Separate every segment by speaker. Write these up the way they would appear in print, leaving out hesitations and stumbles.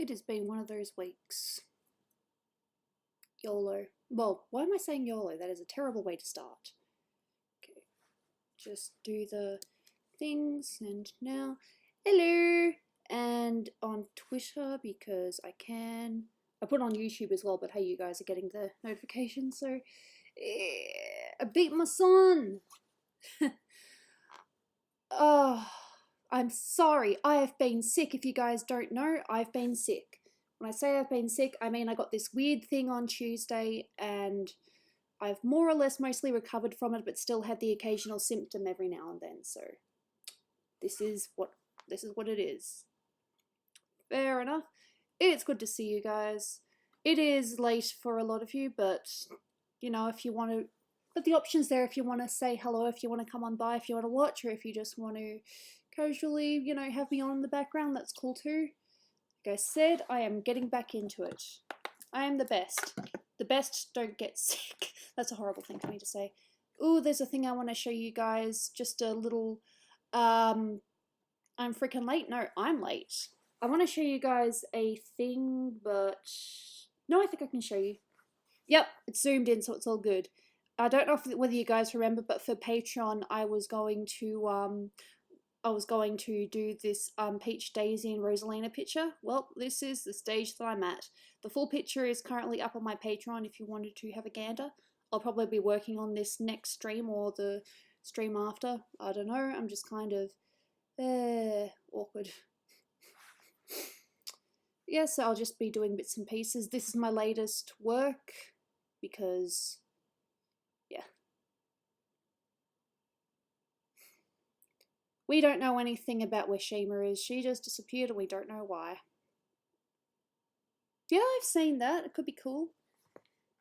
Speaker 1: It has been one of those weeks. YOLO. Well, why am I saying YOLO? That is a terrible way to start. Okay, just do the things, and now, hello! And on Twitter, because I can. I put on YouTube as well, but hey, you guys are getting the notifications, so I beat my son! Oh, I'm sorry. I have been sick. If you guys don't know, I've been sick. When I say I've been sick, I mean I got this weird thing on Tuesday and I've more or less mostly recovered from it, but still had the occasional symptom every now and then. So this is what it is. Fair enough. It's good to see you guys. It is late for a lot of you, but you know, if you want to, but the option's there if you want to say hello, if you want to come on by, if you want to watch, or if you just want to casually, you know, have me on in the background, that's cool too. Like I said, I am getting back into it. I am the best. The best don't get sick. That's a horrible thing for me to say. Ooh, there's a thing I want to show you guys. Just a little, I'm freaking late. No, I'm late. I want to show you guys a thing, but no, I think I can show you. Yep, it's zoomed in, so it's all good. I don't know whether you guys remember, but for Patreon, I was going to do this Peach, Daisy and Rosalina picture. Well, this is the stage that I'm at. The full picture is currently up on my Patreon if you wanted to have a gander. I'll probably be working on this next stream or the stream after. I don't know, I'm just kind of awkward. Yeah, so I'll just be doing bits and pieces. This is my latest work because, yeah. We don't know anything about where Shima is. She just disappeared and we don't know why. Yeah, I've seen that. It could be cool.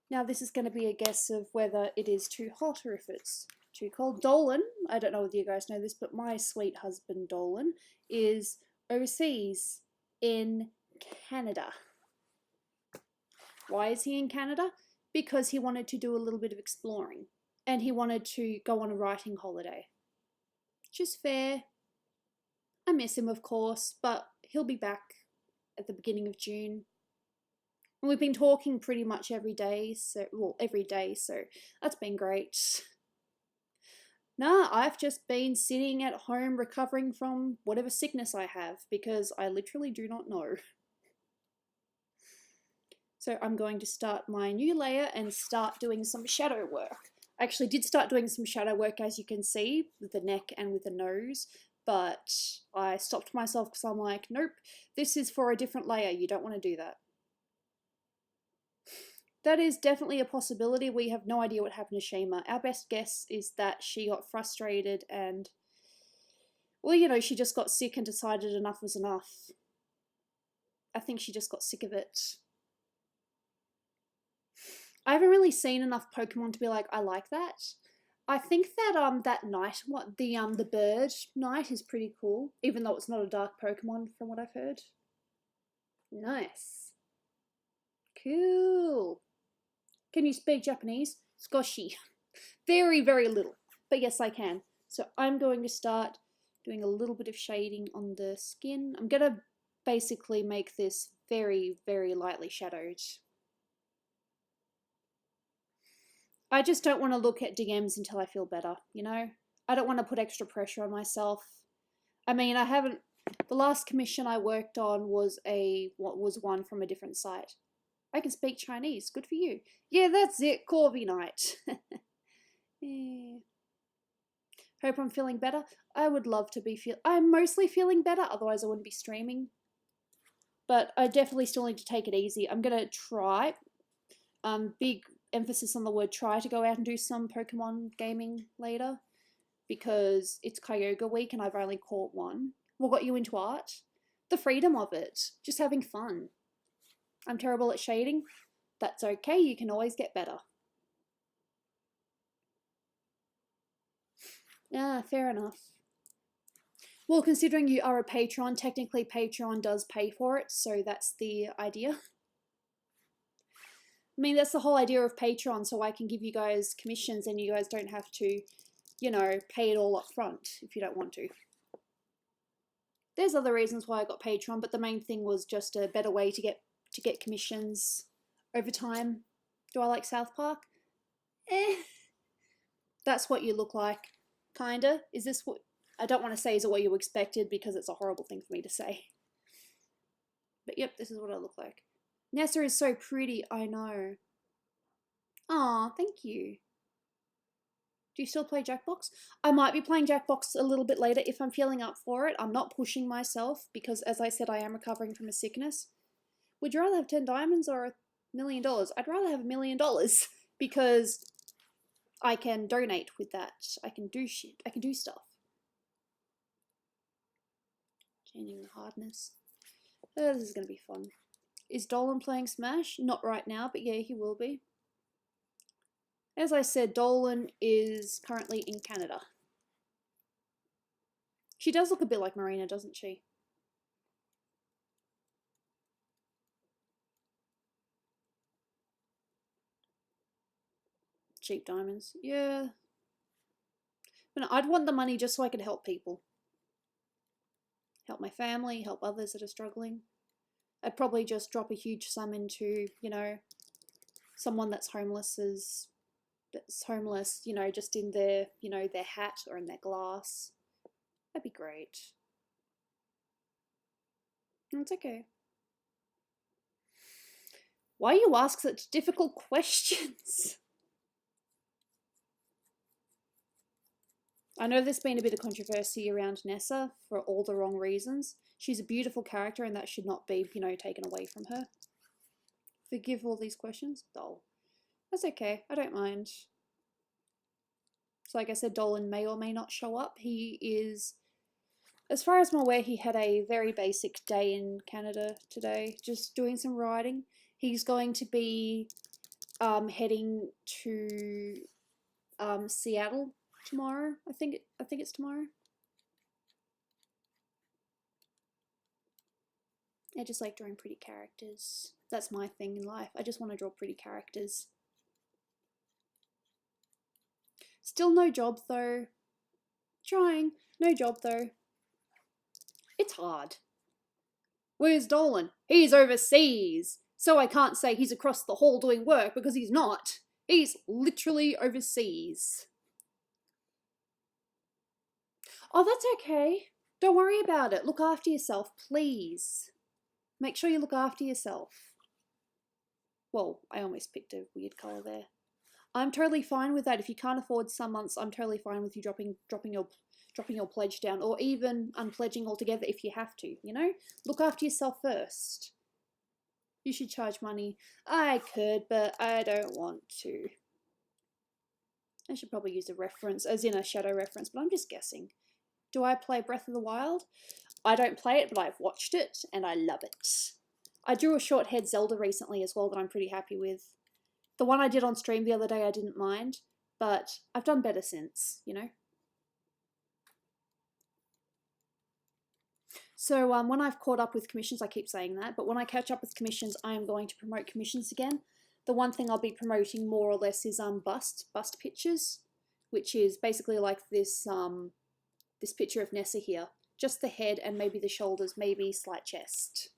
Speaker 1: Now this is going to be a guess of whether it is too hot or if it's too cold. Dolan, I don't know whether you guys know this, but my sweet husband Dolan is overseas in Canada. Why is he in Canada? Because he wanted to do a little bit of exploring and he wanted to go on a writing holiday. Which is fair. I miss him, of course, but he'll be back at the beginning of June. And we've been talking pretty much every day, so that's been great. Nah, I've just been sitting at home recovering from whatever sickness I have because I literally do not know. So I'm going to start my new layer and start doing some shadow work. I actually did start doing some shadow work, as you can see, with the neck and with the nose, but I stopped myself because I'm like, nope, this is for a different layer. You don't want to do that. That is definitely a possibility. We have no idea what happened to Shima. Our best guess is that she got frustrated and, well, you know, she just got sick and decided enough was enough. I think she just got sick of it. I haven't really seen enough Pokemon to be like, I like that. I think that that knight, the bird knight is pretty cool, even though it's not a dark Pokemon from what I've heard. Nice. Cool. Can you speak Japanese? Skoshi. Very, very little. But yes, I can. So I'm going to start doing a little bit of shading on the skin. I'm going to basically make this very, very lightly shadowed. I just don't want to look at DMs until I feel better, you know? I don't want to put extra pressure on myself. I mean, the last commission I worked on was one from a different site. I can speak Chinese, good for you. Yeah, that's it, Corby Knight. Yeah. Hope I'm feeling better. I would love to be I'm mostly feeling better, otherwise I wouldn't be streaming. But I definitely still need to take it easy. I'm gonna try, big emphasis on the word try, to go out and do some Pokemon gaming later because it's Kyogre week and I've only caught one. What got you into art? The freedom of it, just having fun. I'm terrible at shading. That's okay, you can always get better. Yeah, fair enough. Well, considering you are a patron, technically Patreon does pay for it, so that's the idea. I mean, that's the whole idea of Patreon, so I can give you guys commissions and you guys don't have to, you know, pay it all up front if you don't want to. There's other reasons why I got Patreon, but the main thing was just a better way to get commissions over time. Do I like South Park? That's what you look like, kinda. Is this what... I don't want to say is it what you expected because it's a horrible thing for me to say. But yep, this is what I look like. Nessa is so pretty, I know. Aw, thank you. Do you still play Jackbox? I might be playing Jackbox a little bit later if I'm feeling up for it. I'm not pushing myself because, as I said, I am recovering from a sickness. Would you rather have 10 diamonds or $1 million? I'd rather have $1 million because I can donate with that. I can do shit. I can do stuff. Changing the hardness. Oh, this is going to be fun. Is Dolan playing Smash? Not right now, but yeah, he will be. As I said, Dolan is currently in Canada. She does look a bit like Marina, doesn't she? Cheap diamonds. Yeah. But no, I'd want the money just so I could help people. Help my family, help others that are struggling. I'd probably just drop a huge sum into, you know, someone that's homeless, you know, just in their, you know, their hat or in their glass. That'd be great. It's okay. Why you ask such difficult questions? I know there's been a bit of controversy around Nessa for all the wrong reasons. She's a beautiful character and that should not be, you know, taken away from her. Forgive all these questions? Dol. That's okay, I don't mind. So like I said, Dolan may or may not show up. He is, as far as I'm aware, he had a very basic day in Canada today, just doing some writing. He's going to be heading to Seattle tomorrow. I think it's tomorrow. I just like drawing pretty characters. That's my thing in life. I just want to draw pretty characters. Still no job though. Trying. No job though. It's hard. Where's Dolan? He's overseas. So I can't say he's across the hall doing work because he's not. He's literally overseas. Oh, that's okay. Don't worry about it. Look after yourself, please. Make sure you look after yourself. Well, I almost picked a weird colour there. I'm totally fine with that. If you can't afford some months, I'm totally fine with you dropping your pledge down, or even unpledging altogether if you have to, you know? Look after yourself first. You should charge money. I could, but I don't want to. I should probably use a reference, as in a shadow reference, but I'm just guessing. Do I play Breath of the Wild? I don't play it, but I've watched it, and I love it. I drew a short-haired Zelda recently as well that I'm pretty happy with. The one I did on stream the other day I didn't mind, but I've done better since, you know? So when I've caught up with commissions, I keep saying that, but when I catch up with commissions, I am going to promote commissions again. The one thing I'll be promoting more or less is bust pictures, which is basically like this this picture of Nessa here. Just the head and maybe the shoulders, maybe slight chest.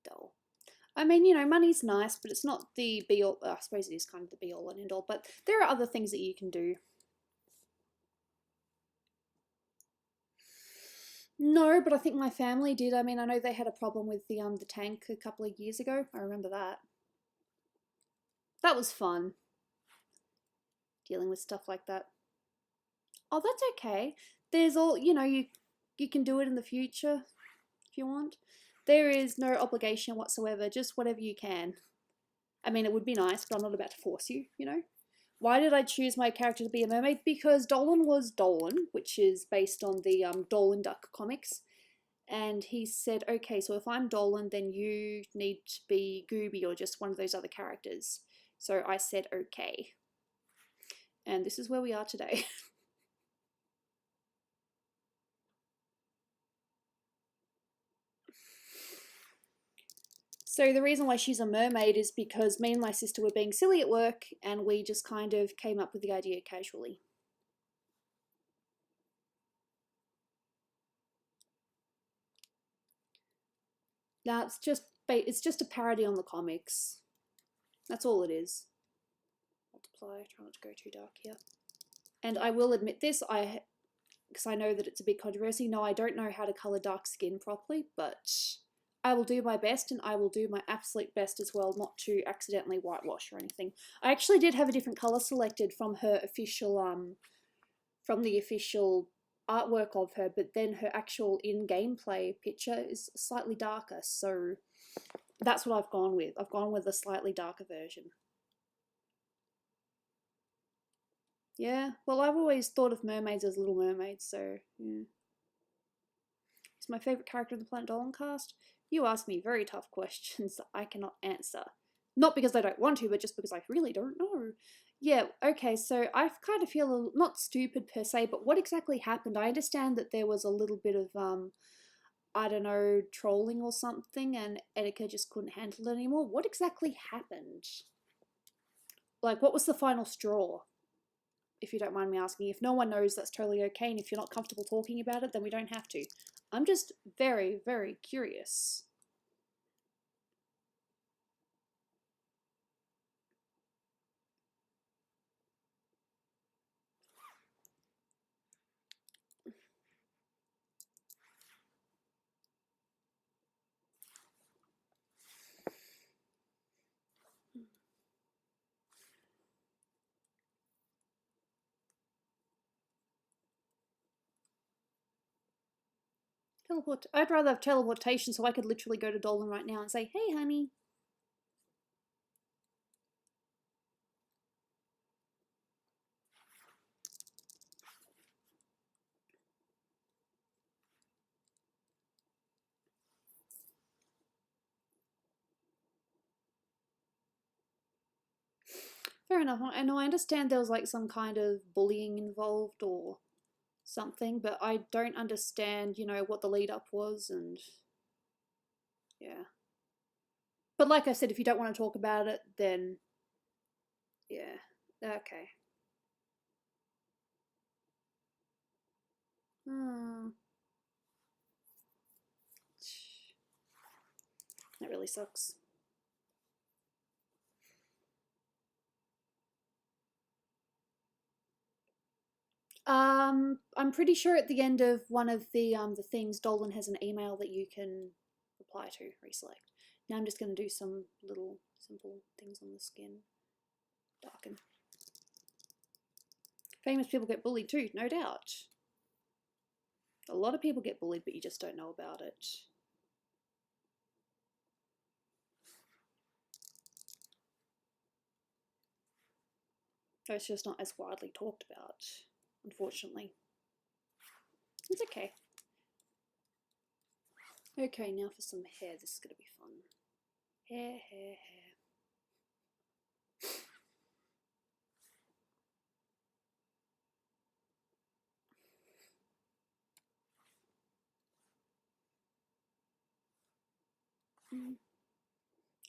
Speaker 1: Dull. I mean, you know, money's nice, but it's not the be-all. I suppose it is kind of the be-all and end-all, but there are other things that you can do. No, but I think my family did. I mean, I know they had a problem with the tank a couple of years ago. I remember that. That was fun. Dealing with stuff like that. Oh, that's okay. There's all, you know, you can do it in the future if you want. There is no obligation whatsoever, just whatever you can. I mean, it would be nice, but I'm not about to force you, you know? Why did I choose my character to be a mermaid? Because Dolan was Dolan, which is based on the Dolan Duck comics. And he said, okay, so if I'm Dolan, then you need to be Gooby or just one of those other characters. So I said, okay. And this is where we are today. So the reason why she's a mermaid is because me and my sister were being silly at work and we just kind of came up with the idea casually. That's just, it's just a parody on the comics. That's all it is. Multiply, try not to go too dark here. And I will admit this, because I know that it's a big controversy. No, I don't know how to colour dark skin properly, but I will do my best, and I will do my absolute best as well not to accidentally whitewash or anything. I actually did have a different colour selected from her official, from the official artwork of her, but then her actual in-gameplay picture is slightly darker, so that's what I've gone with. I've gone with a slightly darker version. Yeah, well, I've always thought of mermaids as little mermaids, so yeah. Is my favourite character in the Planet Dolan cast? You ask me very tough questions that I cannot answer. Not because I don't want to, but just because I really don't know. Yeah, okay, so I kind of feel not stupid per se, but what exactly happened? I understand that there was a little bit of, I don't know, trolling or something, and Etika just couldn't handle it anymore. What exactly happened? Like, what was the final straw? If you don't mind me asking. If no one knows, that's totally okay, and if you're not comfortable talking about it, then we don't have to. I'm just very, very curious. Teleport. I'd rather have teleportation so I could literally go to Dolan right now and say, hey, honey. Fair enough. I know, I understand there was like some kind of bullying involved or something, but I don't understand, you know, what the lead up was, and yeah. But like I said, if you don't want to talk about it, then yeah, okay. Hmm. That really sucks. I'm pretty sure at the end of one of the things, Dolan has an email that you can reply to, reselect. Now I'm just going to do some little simple things on the skin. Darken. Famous people get bullied too, no doubt. A lot of people get bullied, but you just don't know about it. It's just not as widely talked about, unfortunately. It's okay. Okay, now for some hair. This is going to be fun. Hair, hair, hair.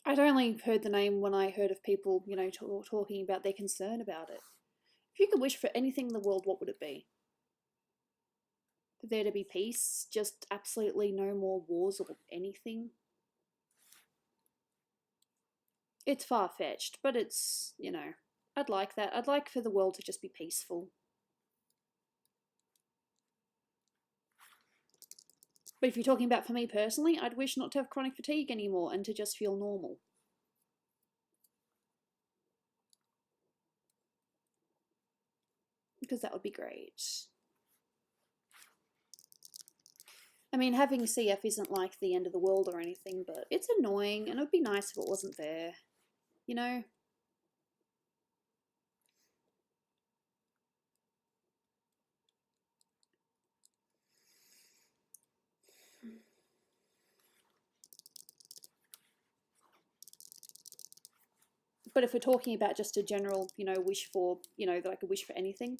Speaker 1: I'd only heard the name when I heard of people, you know, talking about their concern about it. If you could wish for anything in the world, what would it be? For there to be peace, just absolutely no more wars or anything? It's far-fetched, but it's, you know, I'd like that. I'd like for the world to just be peaceful. But if you're talking about for me personally, I'd wish not to have chronic fatigue anymore and to just feel normal. Because that would be great. I mean, having CF isn't like the end of the world or anything, but it's annoying, and it would be nice if it wasn't there. You know? But if we're talking about just a general, you know, wish for, you know, that I could wish for anything,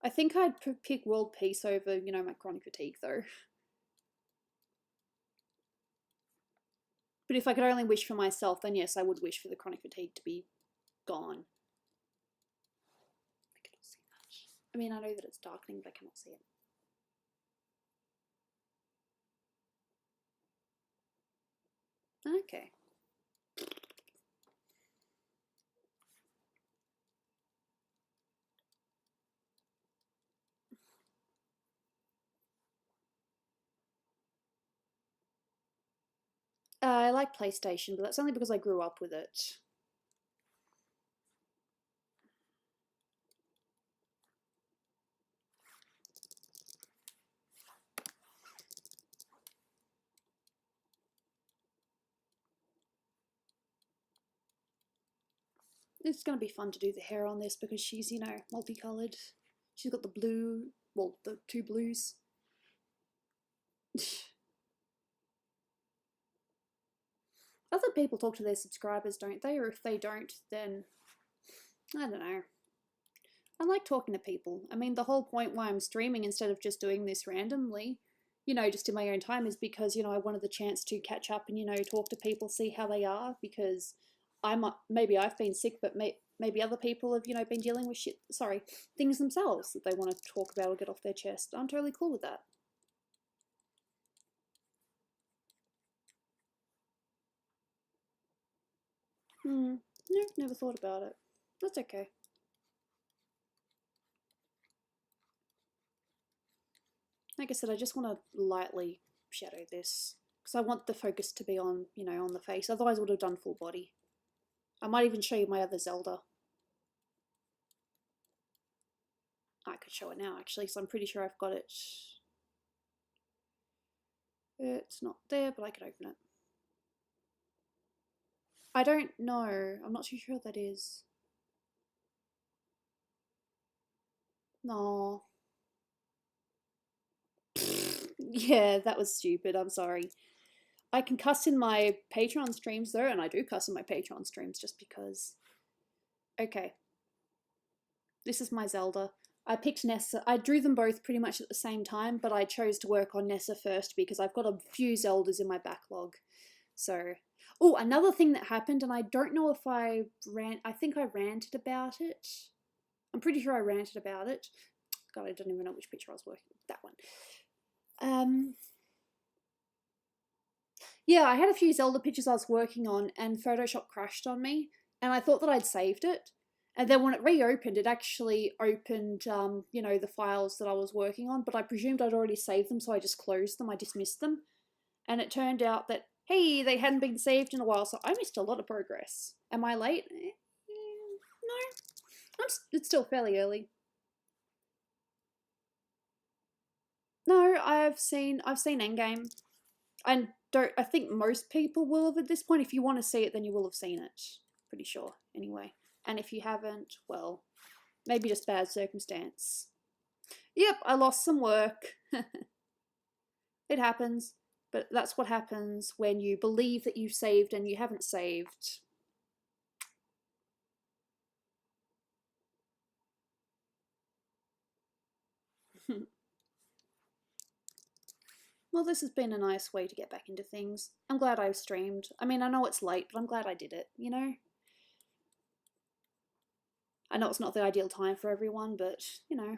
Speaker 1: I think I'd pick world peace over, you know, my chronic fatigue, though. But if I could only wish for myself, then yes, I would wish for the chronic fatigue to be gone. I cannot see that. I mean, I know that it's darkening, but I cannot see it. Okay. I like PlayStation, but that's only because I grew up with it. It's going to be fun to do the hair on this because she's, you know, multicolored. She's got the blue, well, the two blues. Other people talk to their subscribers, don't they? Or if they don't, then I don't know. I like talking to people. I mean, the whole point why I'm streaming instead of just doing this randomly, you know, just in my own time, is because, you know, I wanted the chance to catch up and, you know, talk to people, see how they are, because maybe I've been sick, but maybe other people have, you know, been dealing with things themselves that they want to talk about or get off their chest. I'm totally cool with that. No, never thought about it. That's okay. Like I said, I just want to lightly shadow this because I want the focus to be on, you know, on the face. Otherwise I would have done full body. I might even show you my other Zelda. I could show it now actually, so I'm pretty sure I've got it. It's not there, but I could open it. I don't know. I'm not too sure what that is. No. Yeah, that was stupid. I'm sorry. I can cuss in my Patreon streams though, and I do cuss in my Patreon streams just because. Okay. This is my Zelda. I picked Nessa. I drew them both pretty much at the same time, but I chose to work on Nessa first because I've got a few Zeldas in my backlog. So, oh, another thing that happened, and I don't know if I think I ranted about it. I'm pretty sure I ranted about it. God, I don't even know which picture I was working with. That one. Yeah, I had a few Zelda pictures I was working on, and Photoshop crashed on me, and I thought that I'd saved it. And then when it reopened, it actually opened, you know, the files that I was working on, but I presumed I'd already saved them, so I just closed them, I dismissed them. And it turned out that, hey, they hadn't been saved in a while, so I missed a lot of progress. Am I late? No, it's still fairly early. No, I've seen Endgame. I think most people will have at this point. If you want to see it, then you will have seen it. Pretty sure, anyway. And if you haven't, well, maybe just bad circumstance. Yep, I lost some work. It happens. But that's what happens when you believe that you've saved and you haven't saved. Well, this has been a nice way to get back into things. I'm glad I've streamed. I mean, I know it's late, but I'm glad I did it, you know? I know it's not the ideal time for everyone, but, you know.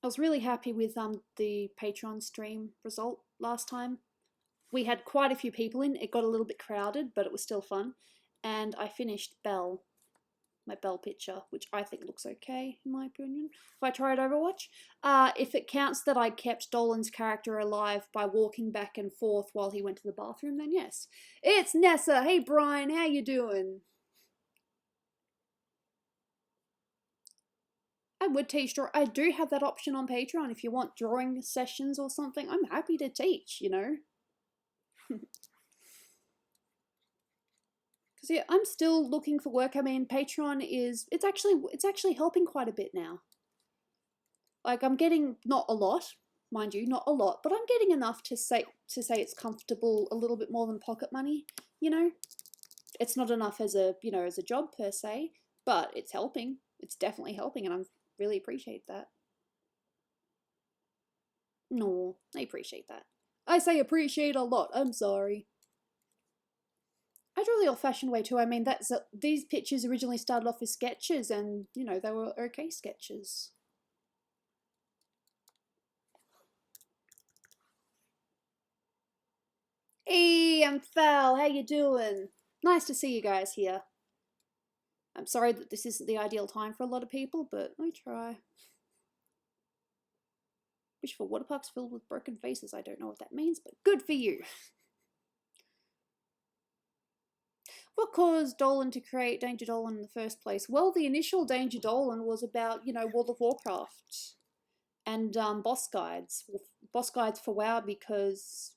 Speaker 1: I was really happy with the Patreon stream result last time. We had quite a few people in. It got a little bit crowded, but it was still fun. And I finished Belle, my Belle picture, which I think looks okay, in my opinion. If I tried Overwatch. If it counts that I kept Dolan's character alive by walking back and forth while he went to the bathroom, then yes. It's Nessa! Hey Brian, how you doing? I would teach drawing. I do have that option on Patreon if you want drawing sessions or something. I'm happy to teach, you know. Because yeah, I'm still looking for work. I mean, Patreon is it's actually helping quite a bit now. Like I'm getting not a lot, mind you, not a lot, but I'm getting enough to say it's comfortable a little bit more than pocket money, you know. It's not enough as a, you know, as a job per se, but it's helping. It's definitely helping and I really appreciate that. No, I appreciate that. I say appreciate a lot. I'm sorry. I draw the old-fashioned way too. I mean, these pictures originally started off as sketches, and you know they were okay sketches. Hey, I'm Val. How you doing? Nice to see you guys here. I'm sorry that this isn't the ideal time for a lot of people, but I try. Wish for water parks filled with broken faces. I don't know what that means, but good for you. What caused Dolan to create Danger Dolan in the first place? Well, the initial Danger Dolan was about, you know, World of Warcraft and boss guides. Boss guides for WoW, because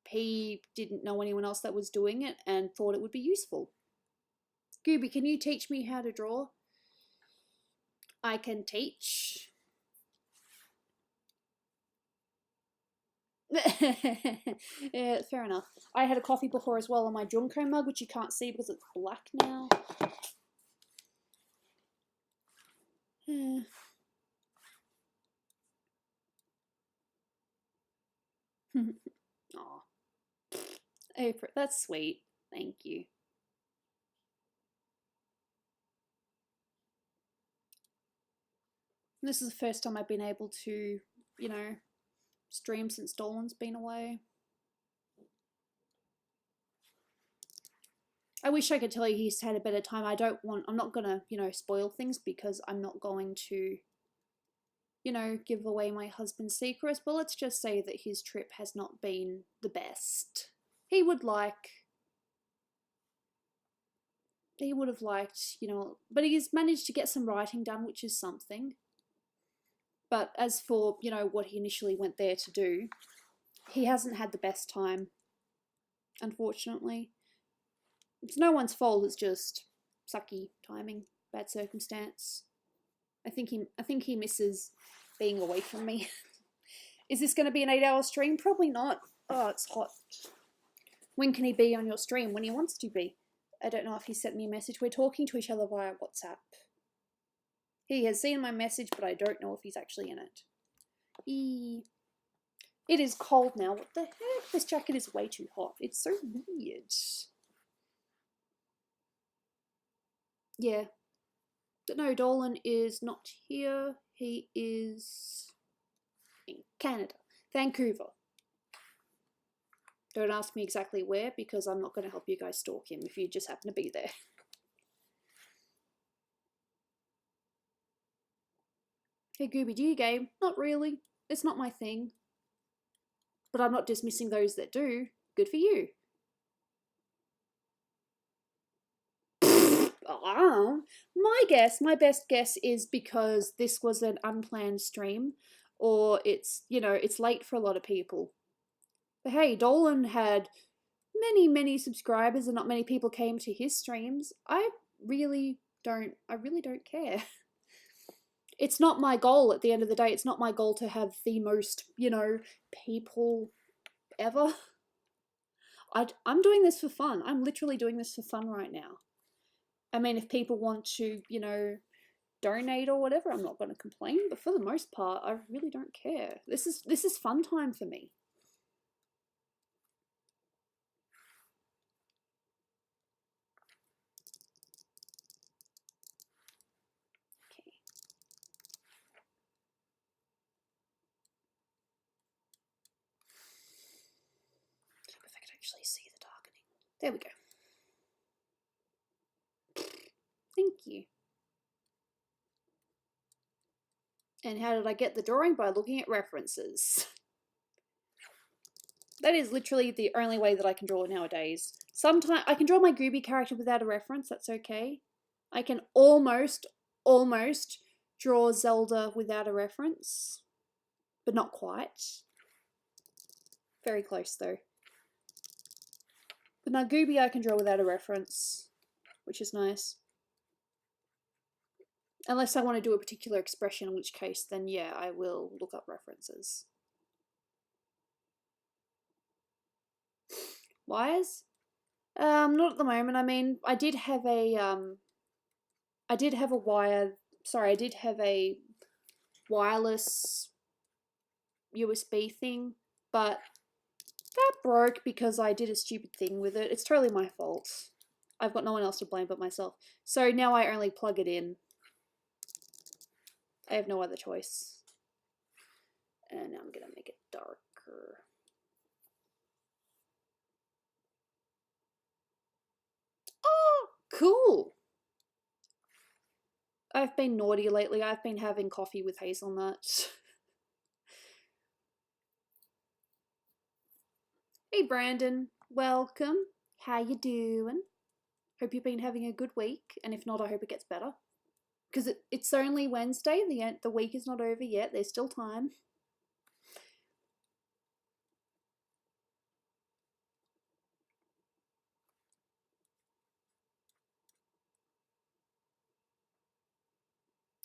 Speaker 1: he didn't know anyone else that was doing it and thought it would be useful. Gooby, can you teach me how to draw? I can teach. Yeah, fair enough. I had a coffee before as well on my Junko mug, which you can't see because it's black now. Aw. April, that's sweet. Thank you. This is the first time I've been able to, you know, stream since Dolan's been away. I wish I could tell you he's had a better time. I'm not gonna, you know, spoil things, because I'm not going to, you know, give away my husband's secrets, but let's just say that his trip has not been the best. He would have liked, you know, but he's managed to get some writing done, which is something. But as for, you know, what he initially went there to do, he hasn't had the best time, unfortunately. It's no one's fault, it's just sucky timing, bad circumstance. I think he misses being away from me. Is this going to be an 8-hour stream? Probably not. Oh, it's hot. When can he be on your stream? When he wants to be. I don't know if he sent me a message. We're talking to each other via WhatsApp. He has seen my message, but I don't know if he's actually in it. It is cold now. What the heck? This jacket is way too hot. It's so weird. Yeah. But no, Dolan is not here. He is in Canada. Vancouver. Don't ask me exactly where, because I'm not going to help you guys stalk him if you just happen to be there. Hey Gooby, do you game? Not really. It's not my thing. But I'm not dismissing those that do. Good for you. My best guess is because this was an unplanned stream, or it's, you know, it's late for a lot of people. But hey, Dolan had many subscribers and not many people came to his streams. I really don't care. It's not my goal at the end of the day. It's not my goal to have the most, you know, people ever. I'm doing this for fun. I'm literally doing this for fun right now. I mean, if people want to, you know, donate or whatever, I'm not going to complain. But for the most part, I really don't care. This is fun time for me. Okay. If I could actually see the darkening. There we go. Thank you. And how did I get the drawing? By looking at references. That is literally the only way that I can draw nowadays. Sometimes I can draw my Gooby character without a reference, that's okay. I can almost draw Zelda without a reference, but not quite. Very close though. But now Gooby I can draw without a reference, which is nice. Unless I want to do a particular expression, in which case then yeah, I will look up references. Wires? Not at the moment. I mean, I did have a wireless USB thing, but That broke because I did a stupid thing with it. It's totally my fault. I've got no one else to blame but myself. So now I only plug it in. I have no other choice. And now I'm going to make it darker. Oh, cool. I've been naughty lately. I've been having coffee with hazelnuts. Hey Brandon, welcome. How you doing? Hope you've been having a good week, and if not, I hope it gets better. Because it's only Wednesday, the week is not over yet, there's still time.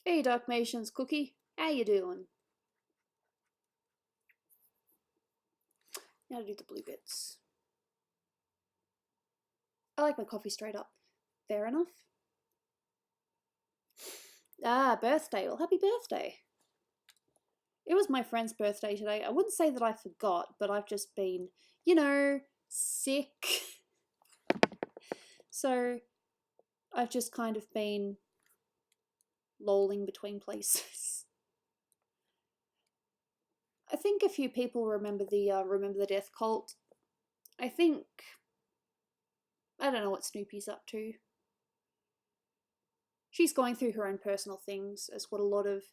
Speaker 1: Hey Dark Nations Cookie, how you doing? Now to do the blue bits. I like my coffee straight up. Fair enough. Ah, birthday. Well, happy birthday. It was my friend's birthday today. I wouldn't say that I forgot, but I've just been, you know, sick. So I've just kind of been lolling between places. I think a few people remember the Death Cult. I don't know what Snoopy's up to. She's going through her own personal things, as what a lot of,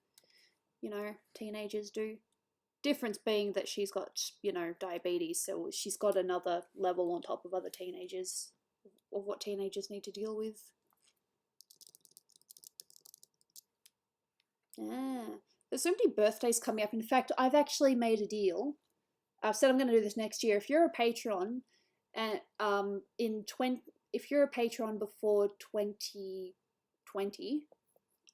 Speaker 1: you know, teenagers do. Difference being that she's got, you know, diabetes, so she's got another level on top of other teenagers of what teenagers need to deal with. There's so many birthdays coming up. In fact, I've actually made a deal. I've said I'm going to do this next year. If you're a patron, and if you're a patron before 2020,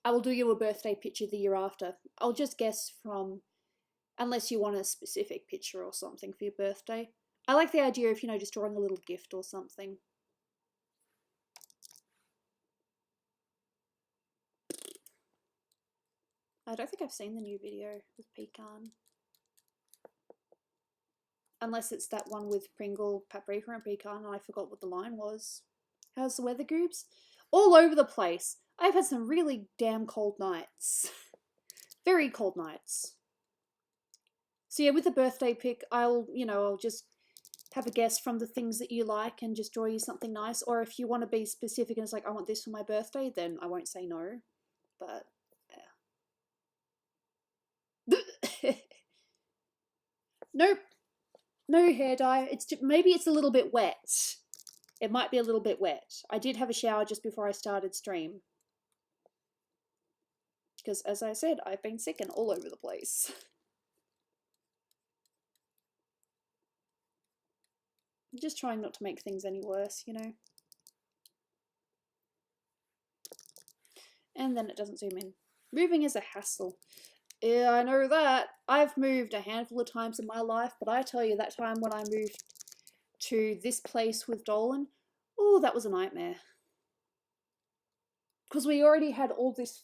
Speaker 1: I will do you a birthday picture the year after. I'll just guess from, unless you want a specific picture or something for your birthday. I like the idea of, you know, just drawing a little gift or something. I don't think I've seen the new video with Pecan. Unless it's that one with Pringle, Paprika and Pecan, and I forgot what the line was. How's the weather, Goobs? All over the place. I've had some really damn cold nights. Very cold nights. So yeah, with the birthday pic, I'll just have a guess from the things that you like and just draw you something nice. Or if you want to be specific and it's like, I want this for my birthday, then I won't say no. But yeah. Nope. No hair dye. Maybe it's a little bit wet. It might be a little bit wet. I did have a shower just before I started stream. Because as I said, I've been sick and all over the place. I'm just trying not to make things any worse, you know. And then it doesn't zoom in. Moving is a hassle. Yeah, I know that. I've moved a handful of times in my life, but I tell you, that time when I moved to this place with Dolan, oh, that was a nightmare. Because we already had all this.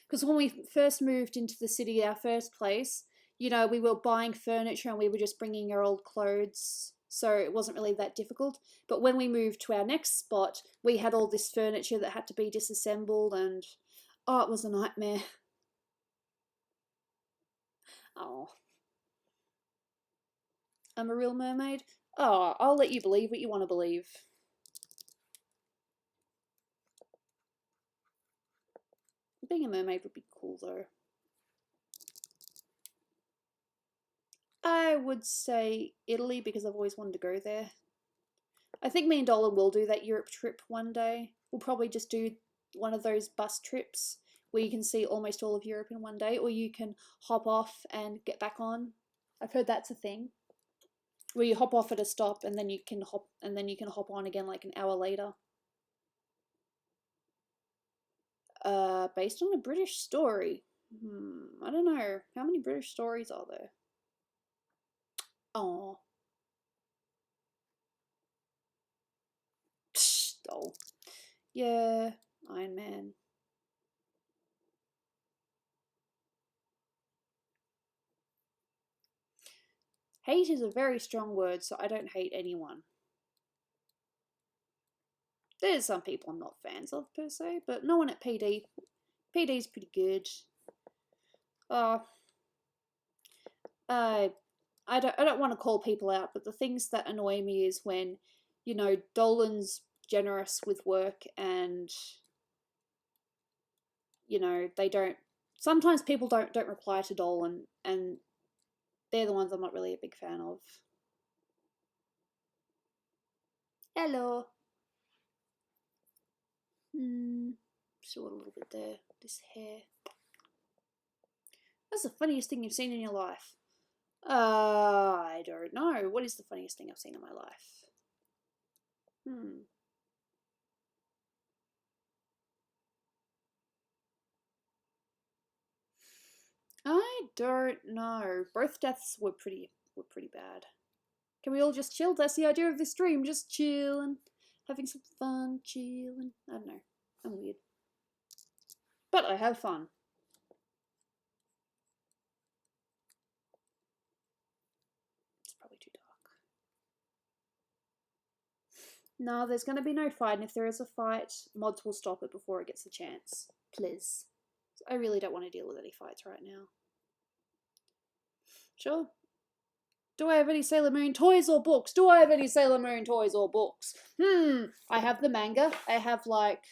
Speaker 1: Because when we first moved into the city, our first place, you know, we were buying furniture and we were just bringing our old clothes, so it wasn't really that difficult. But when we moved to our next spot, we had all this furniture that had to be disassembled, and oh, it was a nightmare. Oh. I'm a real mermaid? Oh, I'll let you believe what you want to believe. Being a mermaid would be cool, though. I would say Italy, because I've always wanted to go there. I think me and Dolan will do that Europe trip one day. We'll probably just do one of those bus trips where you can see almost all of Europe in one day, or you can hop off and get back on. I've heard that's a thing, where you hop off at a stop and then you can hop on again like an hour later. Based on a British story. I don't know. How many British stories are there? Oh. Oh. Yeah, Iron Man. Hate is a very strong word, so I don't hate anyone. There's some people I'm not fans of per se, but no one at PD. PD's pretty good. I don't want to call people out, but the things that annoy me is when, you know, Dolan's generous with work and, you know, they don't. Sometimes people don't reply to Dolan, and they're the ones I'm not really a big fan of. Hello. Still a little bit there. This hair. What's the funniest thing you've seen in your life? I don't know. What is the funniest thing I've seen in my life? I don't know. Both deaths were pretty bad. Can we all just chill? That's the idea of this stream. Just chilling, having some fun, chilling. I don't know. I'm weird, but I have fun. It's probably too dark. No, there's going to be no fight, and if there is a fight, mods will stop it before it gets the chance. Please. I really don't want to deal with any fights right now. Sure. Do I have any Sailor Moon toys or books? Do I have any Sailor Moon toys or books? I have the manga. I have, like,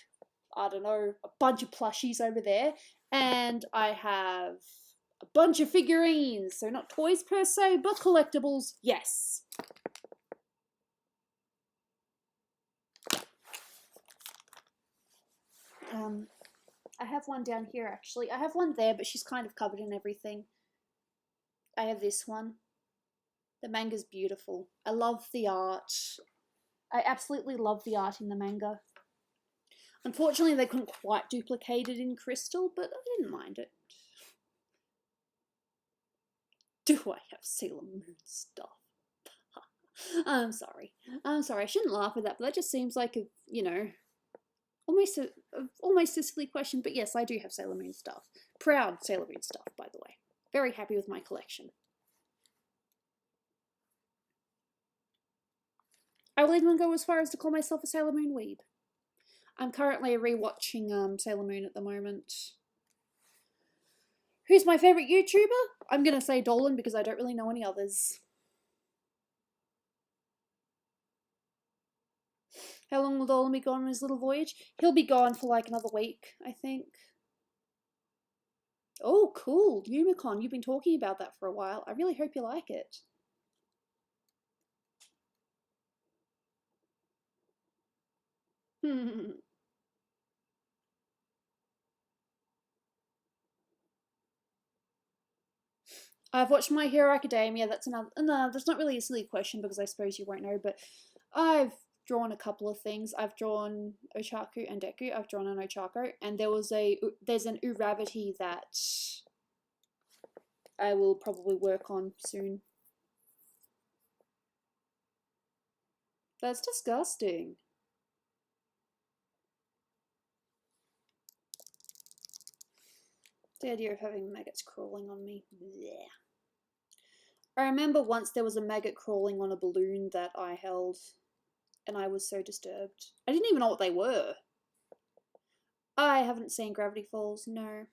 Speaker 1: I don't know, a bunch of plushies over there. And I have a bunch of figurines. So not toys per se, but collectibles, yes. I have one down here, actually. I have one there, but she's kind of covered in everything. I have this one. The manga's beautiful. I love the art. I absolutely love the art in the manga. Unfortunately, they couldn't quite duplicate it in crystal, but I didn't mind it. Do I have Sailor Moon stuff? I'm sorry. I shouldn't laugh at that, but that just seems like a, you know, almost a silly question. But yes, I do have Sailor Moon stuff. Proud Sailor Moon stuff, by the way. Very happy with my collection. I will even go as far as to call myself a Sailor Moon weeb. I'm currently rewatching Sailor Moon at the moment. Who's my favourite YouTuber? I'm going to say Dolan because I don't really know any others. How long will Dolan be gone on his little voyage? He'll be gone for like another week, I think. Oh, cool. Yumicon, you've been talking about that for a while. I really hope you like it. I've watched My Hero Academia. That's another. No, that's not really a silly question because I suppose you won't know, but I've drawn a couple of things. I've drawn Ochaku and Deku. I've drawn an Ochako, and there's an Uravity that I will probably work on soon. That's disgusting. The idea of having maggots crawling on me. Blech. I remember once there was a maggot crawling on a balloon that I held, and I was so disturbed. I didn't even know what they were. I haven't seen Gravity Falls, no.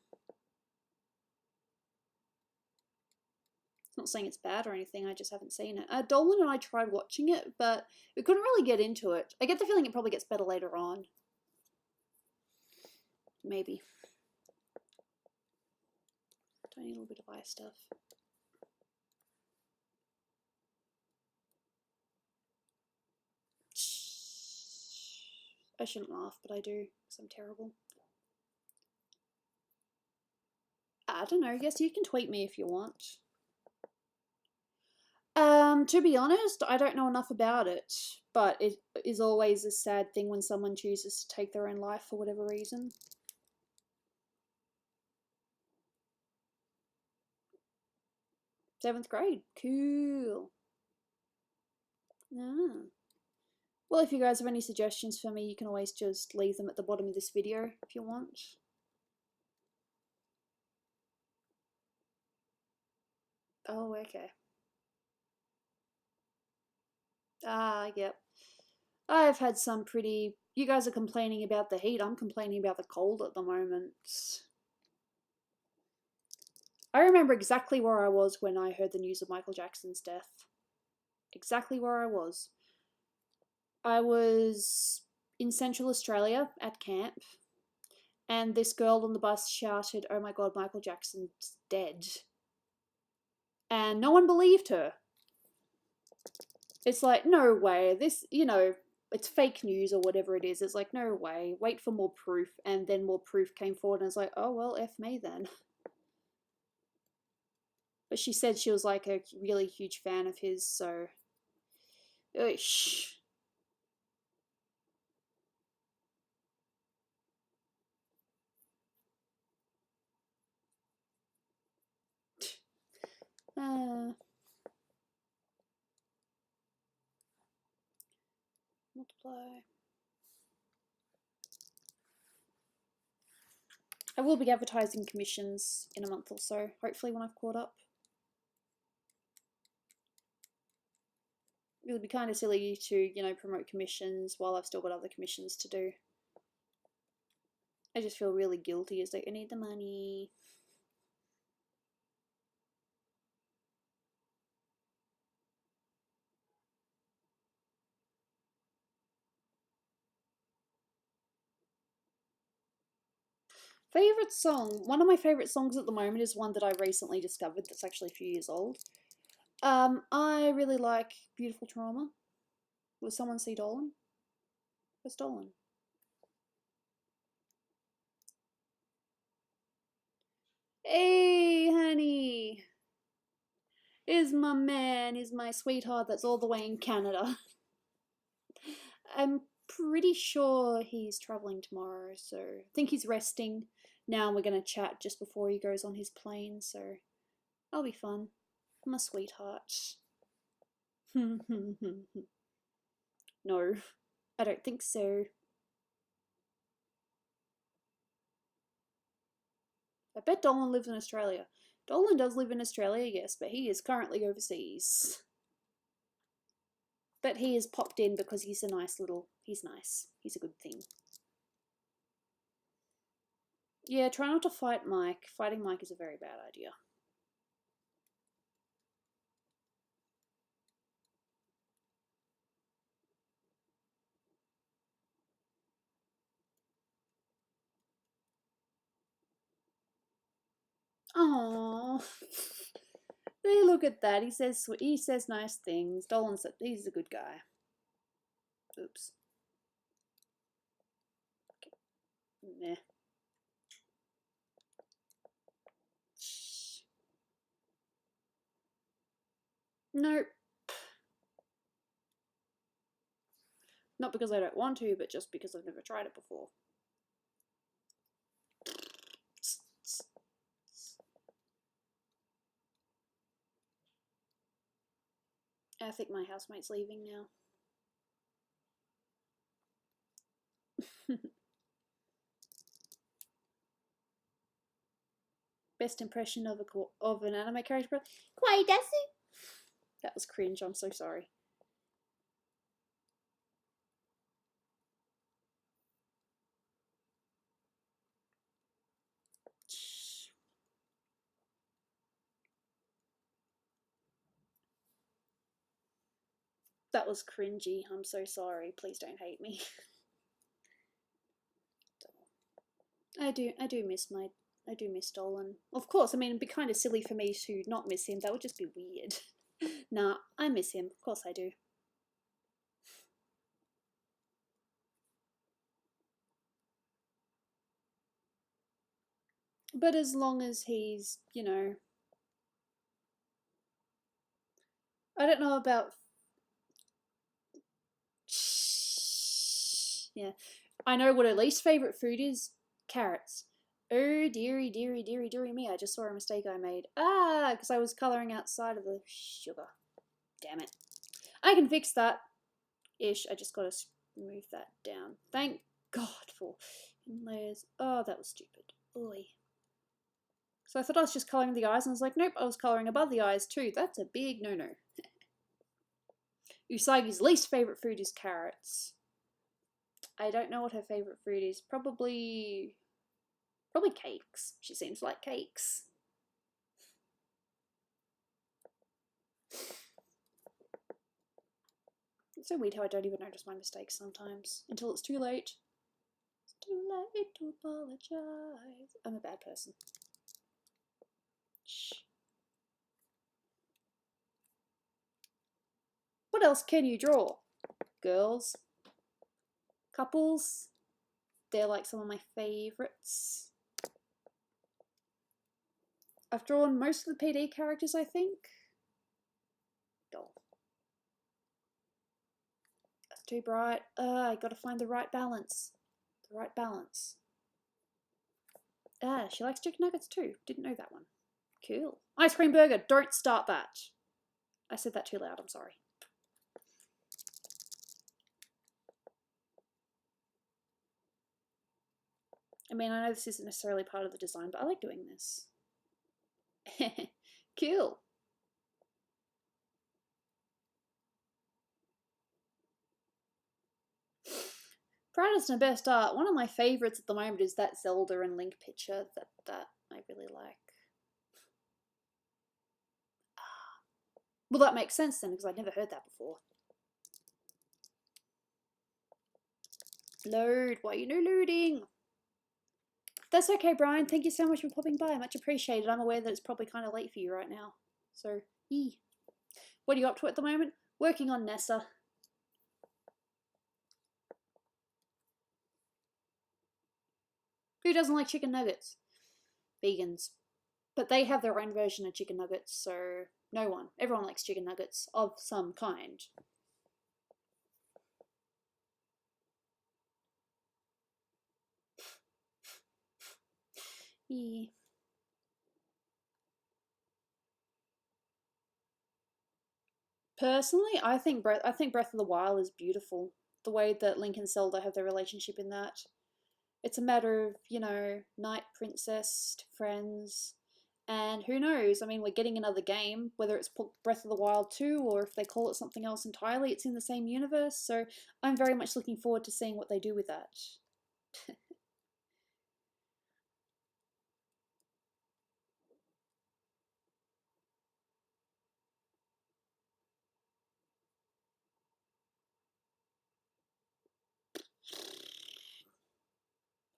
Speaker 1: It's not saying it's bad or anything, I just haven't seen it. Dolan and I tried watching it, but we couldn't really get into it. I get the feeling it probably gets better later on. Maybe. Tiny little bit of eye stuff. I shouldn't laugh, but I do, because I'm terrible. I don't know, I guess you can tweet me if you want. To be honest, I don't know enough about it, but it is always a sad thing when someone chooses to take their own life for whatever reason. 7th grade, cool. Ah. Well, if you guys have any suggestions for me, you can always just leave them at the bottom of this video if you want. Oh, okay. Yep. I've had some pretty... You guys are complaining about the heat. I'm complaining about the cold at the moment. I remember exactly where I was when I heard the news of Michael Jackson's death. Exactly where I was. I was in Central Australia at camp, and this girl on the bus shouted, "Oh my god, Michael Jackson's dead." And no one believed her. It's like, no way, this, it's fake news or whatever it is. It's like, no way, wait for more proof. And then more proof came forward, and it's like, oh, well, F me then. But she said she was like a really huge fan of his, so. Oosh. Multiply. I will be advertising commissions in a month or so, hopefully when I've caught up. It would be kind of silly to, promote commissions while I've still got other commissions to do. I just feel really guilty. It's like, I need the money. Favorite song? One of my favorite songs at the moment is one that I recently discovered that's actually a few years old. I really like Beautiful Trauma. Will someone see Dolan? Where's Dolan? Hey, honey. Is my man, is my sweetheart that's all the way in Canada. I'm pretty sure he's traveling tomorrow, so I think he's resting. Now we're going to chat just before he goes on his plane, so that'll be fun. My sweetheart. No, I don't think so. I bet Dolan lives in Australia. Dolan does live in Australia, yes, but he is currently overseas. But he has popped in because he's a nice little... He's nice. He's a good thing. Yeah, try not to fight Mike. Fighting Mike is a very bad idea. Aww. Hey, look at that. He says nice things. Dolan said he's a good guy. Oops. Okay. Meh. Nope. Not because I don't want to, but just because I've never tried it before. I think my housemate's leaving now. Best impression of an anime character? Kawaii desu? That was cringe, I'm so sorry. That was cringy, I'm so sorry. Please don't hate me. I do miss Dolan. Of course, I mean, it'd be kind of silly for me to not miss him. That would just be weird. Nah, I miss him. Of course I do. But as long as he's, I don't know about... Yeah. I know what her least favourite food is. Carrots. Oh, dearie, dearie, dearie, dearie me. I just saw a mistake I made. Because I was colouring outside of the sugar. Damn it. I can fix that. Ish. I just got to move that down. Thank God for layers. Oh, that was stupid. Oy. So I thought I was just colouring the eyes, and I was like, nope, I was colouring above the eyes too. That's a big no-no. Usagi's least favourite food is carrots. I don't know what her favourite food is. Probably cakes. She seems like cakes. It's so weird how I don't even notice my mistakes sometimes until it's too late. It's too late to apologize. I'm a bad person. Shh. What else can you draw? Girls. Couples. They're like some of my favourites. I've drawn most of the PD characters, I think. Oh. That's too bright. I gotta find the right balance. The right balance. Ah, she likes chicken nuggets too. Didn't know that one. Cool. Ice cream burger. Don't start that. I said that too loud. I'm sorry. I mean, I know this isn't necessarily part of the design, but I like doing this. Cool. Proudest and best art. One of my favourites at the moment is that Zelda and Link picture that I really like. Well, that makes sense then, because I'd never heard that before. Load. Why are you no loading? That's okay, Brian. Thank you so much for popping by. Much appreciated. I'm aware that it's probably kind of late for you right now. So, what are you up to at the moment? Working on Nessa. Who doesn't like chicken nuggets? Vegans. But they have their own version of chicken nuggets, so no one. Everyone likes chicken nuggets of some kind. Yeah. Personally, I think Breath of the Wild is beautiful. The way that Link and Zelda have their relationship in that. It's a matter of, you know, knight princess to friends. And who knows? I mean, we're getting another game, whether it's Breath of the Wild 2 or if they call it something else entirely, it's in the same universe. So I'm very much looking forward to seeing what they do with that.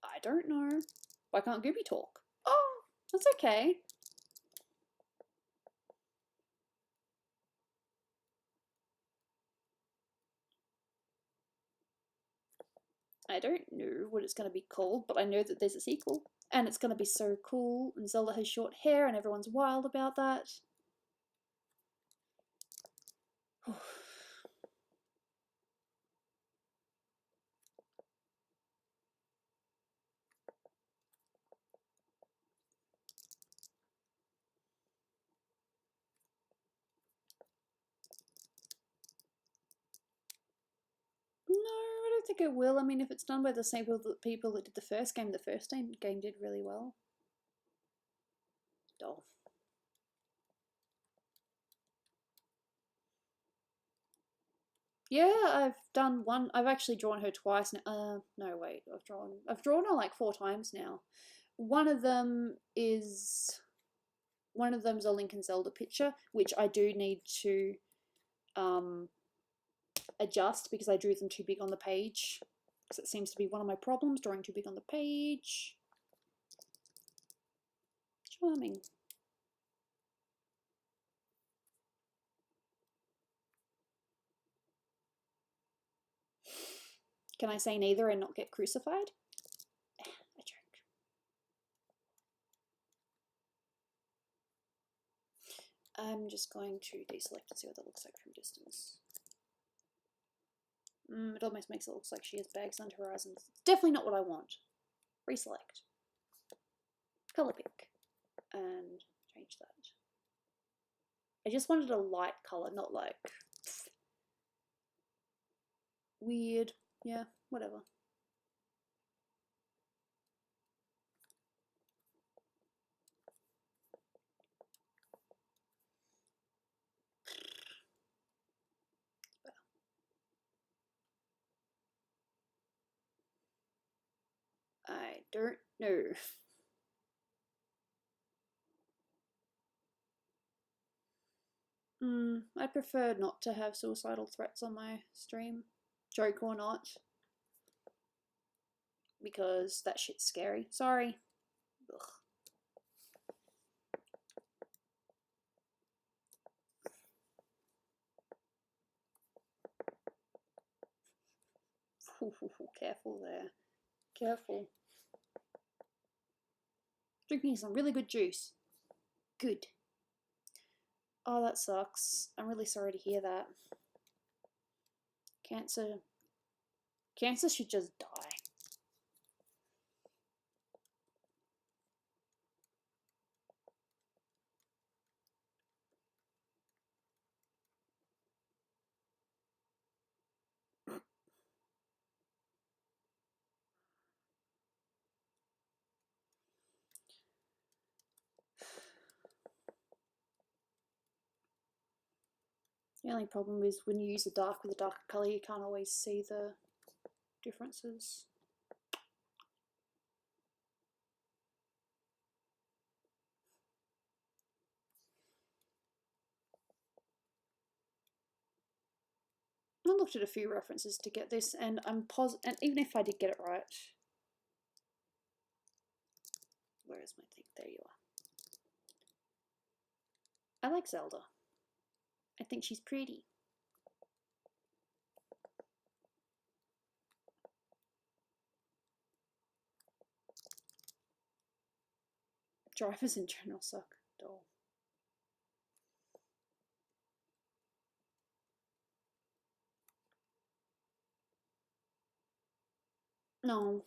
Speaker 1: I don't know. Why can't Gooby talk? Oh, that's okay. I don't know what it's going to be called, but I know that there's a sequel. And it's going to be so cool, and Zelda has short hair, and everyone's wild about that. No, I don't think it will. I mean, if it's done by the same people that did the first game did really well. Oh. Yeah, I've done one. I've actually drawn her twice. No, wait. I've drawn her like 4 times now. One of them's a Link and Zelda picture, which I do need to adjust because I drew them too big on the page. Because it seems to be one of my problems, drawing too big on the page. Charming. Can I say neither and not get crucified? A joke. I'm just going to deselect and see what that looks like from distance. It almost makes it look like she has bags under her eyes, and it's definitely not what I want. Reselect. Color pick. And change that. I just wanted a light color, not like weird. Yeah, whatever. don't know. I prefer not to have suicidal threats on my stream, joke or not, because that shit's scary. Sorry. Ugh. Careful there. Careful. Drinking some really good juice. Good. Oh, that sucks. I'm really sorry to hear that. Cancer should just die. The only problem is when you use the dark with a darker colour, you can't always see the differences. I looked at a few references to get this, and I'm positive, and even if I did get it right, where is my thing? There you are. I like Zelda. I think she's pretty. Drivers in general suck. Dull. No.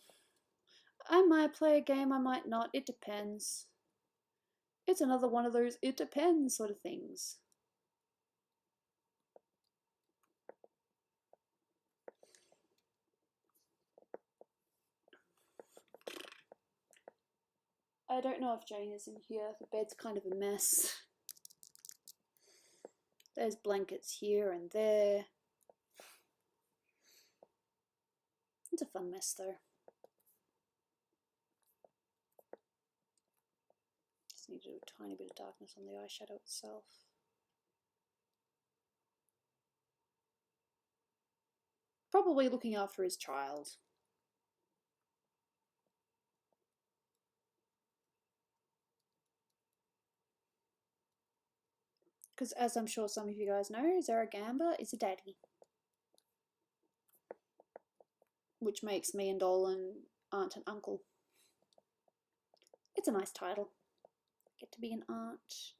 Speaker 1: I might play a game, I might not. It depends. It's another one of those it depends sort of things. I don't know if Jane is in here. The bed's kind of a mess. There's blankets here and there. It's a fun mess though. Just need to do a tiny bit of darkness on the eyeshadow itself. Probably looking after his child. Because as I'm sure some of you guys know, Zaragamba is a daddy. Which makes me and Dolan aunt and uncle. It's a nice title. Get to be an aunt.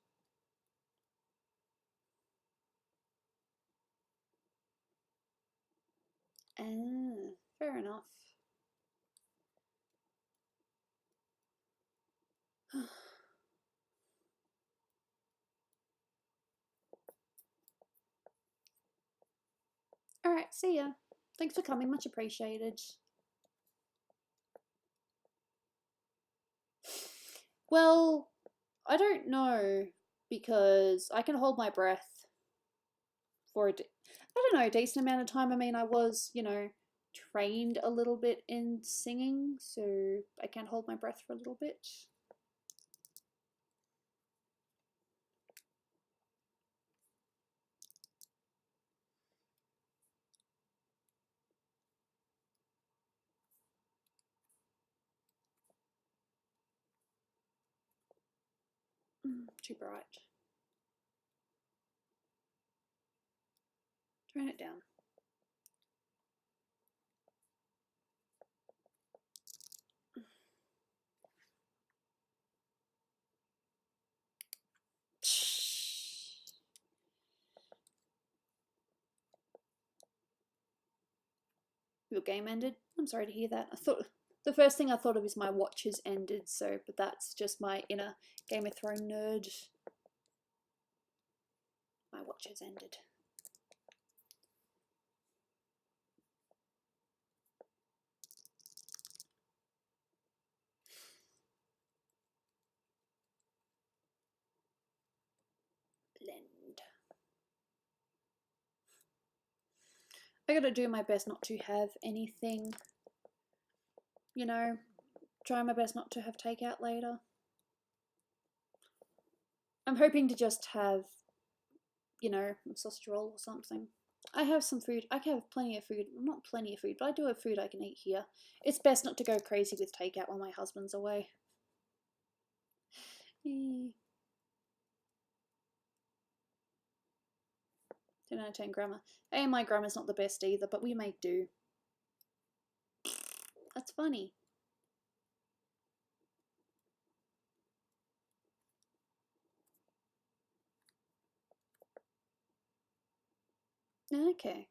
Speaker 1: Ah, fair enough. Alright, see ya. Thanks for coming, much appreciated. Well, I don't know, because I can hold my breath for I don't know, a decent amount of time. I mean, I was, you know, trained a little bit in singing, so I can hold my breath for a little bit. Too bright. Turn it down. Your game ended? I'm sorry to hear that. I thought the first thing I thought of is my watch has ended, so but that's just my inner Game of Thrones nerd. My watch has ended. Blend. I gotta do my best not to have anything, you know, try my best not to have takeout later. I'm hoping to just have, you know, a sausage roll or something. I have some food. I have plenty of food. Not plenty of food, but I do have food I can eat here. It's best not to go crazy with takeout while my husband's away. 10 out of 10 grammar. Hey, my grammar's not the best either, but we make do. That's funny. Okay.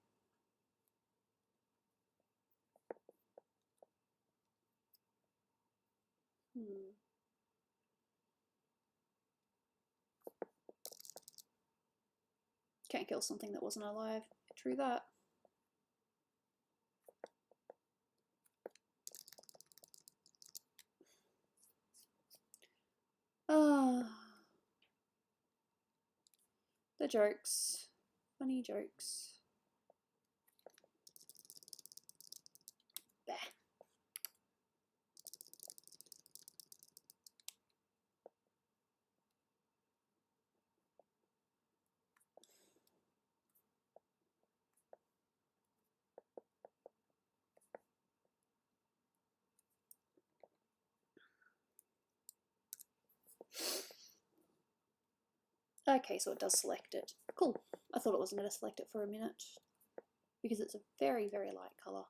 Speaker 1: Can't kill something that wasn't alive. True that. Ah. The jokes. Funny jokes. Bah. Okay, so it does select it. Cool. I thought it wasn't going to select it for a minute because it's a very, very light colour.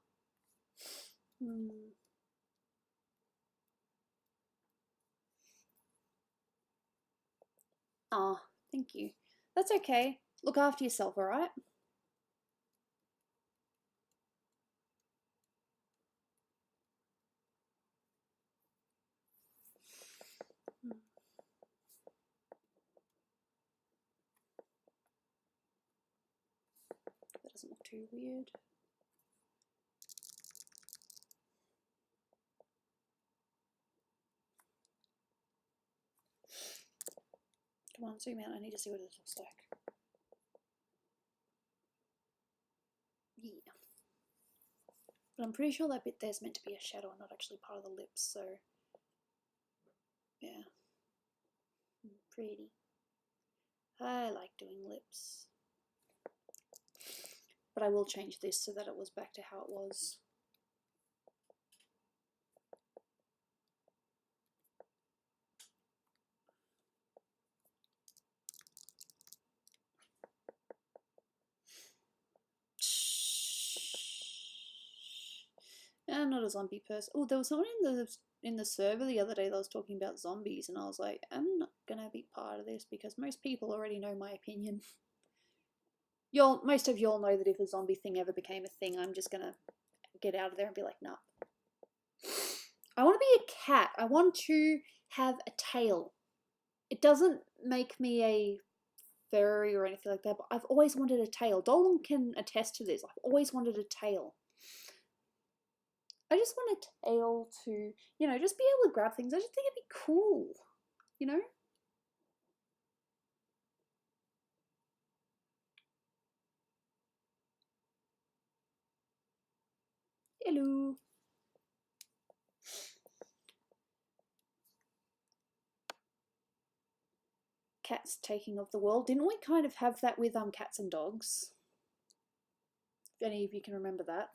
Speaker 1: Ah, thank you. That's okay. Look after yourself, alright? That doesn't look too weird. Come on, zoom out. I need to see what it looks like. Yeah. But I'm pretty sure that bit there's meant to be a shadow and not actually part of the lips, so yeah. Pretty. I like doing lips. But I will change this so that it was back to how it was. I'm not a zombie person. Oh, there was someone in the server the other day that was talking about zombies, and I was like, I'm not gonna be part of this because most people already know my opinion. Most of y'all know that if a zombie thing ever became a thing, I'm just gonna get out of there and be like, nah. I want to be a cat. I want to have a tail. It doesn't make me a furry or anything like that, but I've always wanted a tail. Dolan can attest to this. I've always wanted a tail. I just want a tail to, you know, just be able to grab things. I just think it'd be cool, you know? Hello. Cats taking of the world. Didn't we kind of have that with cats and dogs? If any of you can remember that.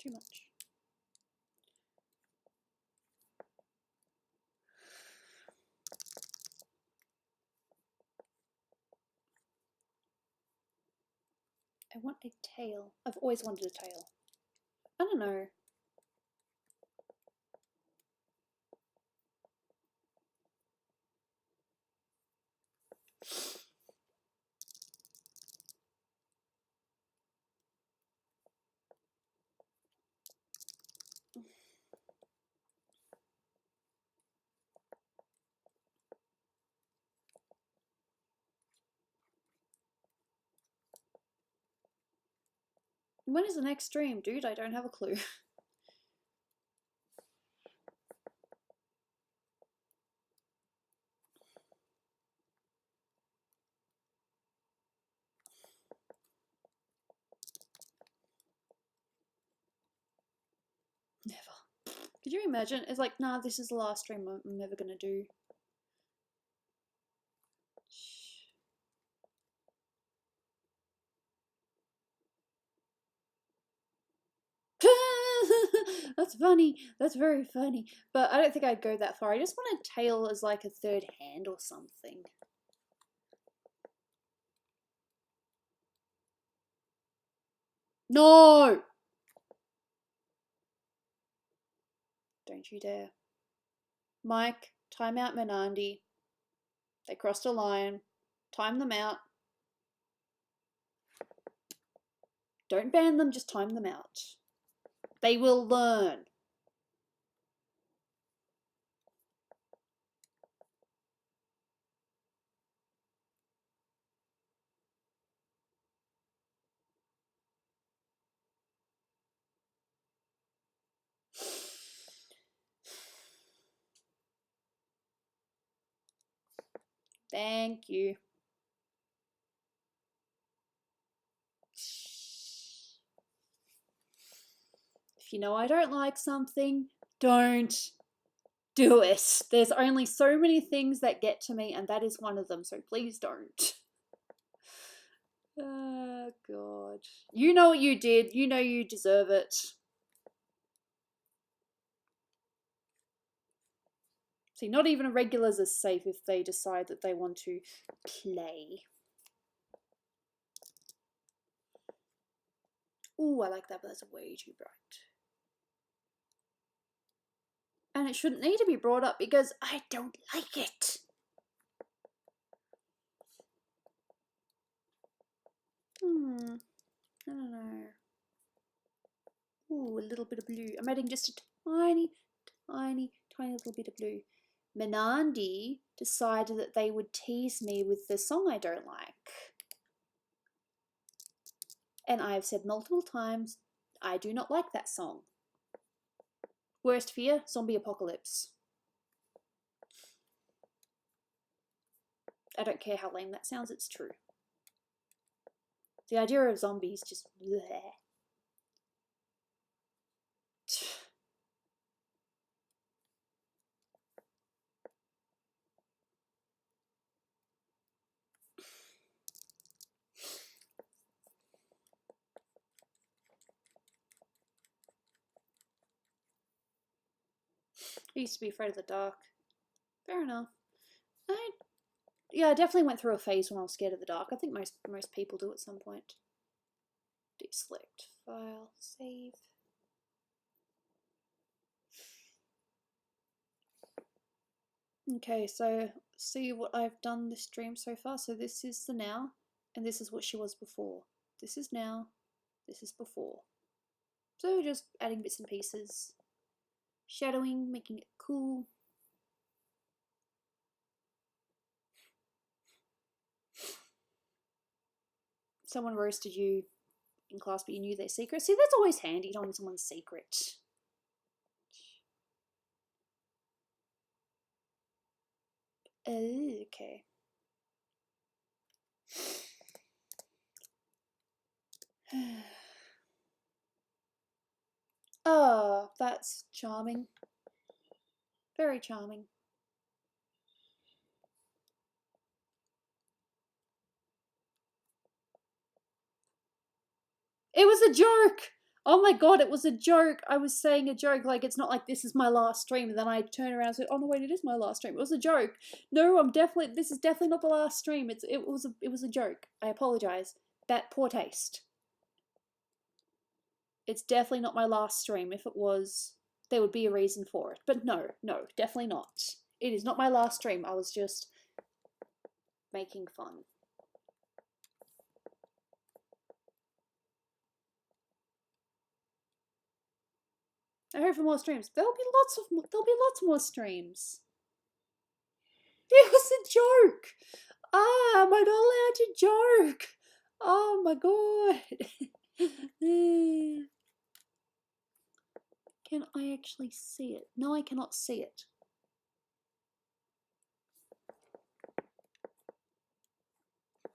Speaker 1: Too much. I want a tail. I've always wanted a tail. I don't know. When is the next stream? Dude, I don't have a clue. Never. Could you imagine? It's like, nah, this is the last stream I'm never gonna do. That's funny. That's very funny. But I don't think I'd go that far. I just want a tail as like a third hand or something. No! Don't you dare. Mike, time out Menandi. They crossed a line. Time them out. Don't ban them, just time them out. They will learn. Thank you. If you know I don't like something, don't do it. There's only so many things that get to me, and that is one of them, so please don't. Oh, God. You know what you did. You know you deserve it. See, not even regulars are safe if they decide that they want to play. Ooh, I like that, but that's way too bright. And it shouldn't need to be brought up because I don't like it. I don't know. Ooh, a little bit of blue. I'm adding just a tiny little bit of blue. Menandi decided that they would tease me with the song I don't like. And I've said multiple times, I do not like that song. Worst fear, zombie apocalypse. I don't care how lame that sounds, it's true. The idea of zombies just bleh. I used to be afraid of the dark. Fair enough. Yeah, I definitely went through a phase when I was scared of the dark. I think most people do at some point. Deselect, file, save. Okay, so see what I've done this stream so far. So this is the now, and this is what she was before. This is now, this is before. So just adding bits and pieces. Shadowing, making it cool. Someone roasted you in class, but you knew their secret. See, that's always handy, knowing someone's secret. Okay. Oh, that's charming. Very charming. It was a joke! Oh my god, it was a joke. I was saying a joke, like it's not like this is my last stream, and then I turn around and said, oh no wait, it is my last stream. It was a joke. No, this is definitely not the last stream. It was a joke. I apologize. That poor taste. It's definitely not my last stream. If it was, there would be a reason for it. But no, definitely not. It is not my last stream. I was just making fun. I hope for more streams. There'll be lots more streams. It was a joke. Ah, am I not allowed to joke? Oh my god. Can I actually see it? No, I cannot see it.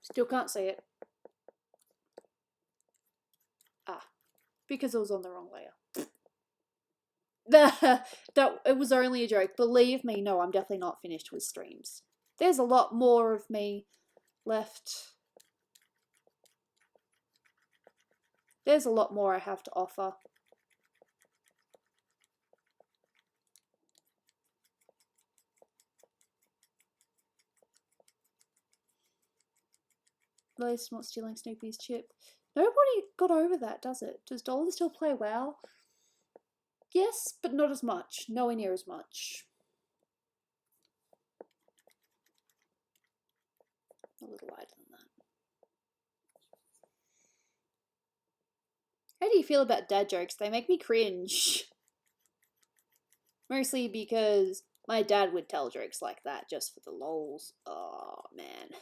Speaker 1: Still can't see it. Ah, because it was on the wrong layer. It was only a joke. Believe me, no, I'm definitely not finished with streams. There's a lot more of me left. There's a lot more I have to offer. At least not stealing Snoopy's chip. Nobody got over that, does it? Does Dolan still play WoW? Yes, but not as much. Nowhere near as much. A little lighter than that. How do you feel about dad jokes? They make me cringe. Mostly because my dad would tell jokes like that just for the lols. Oh, man.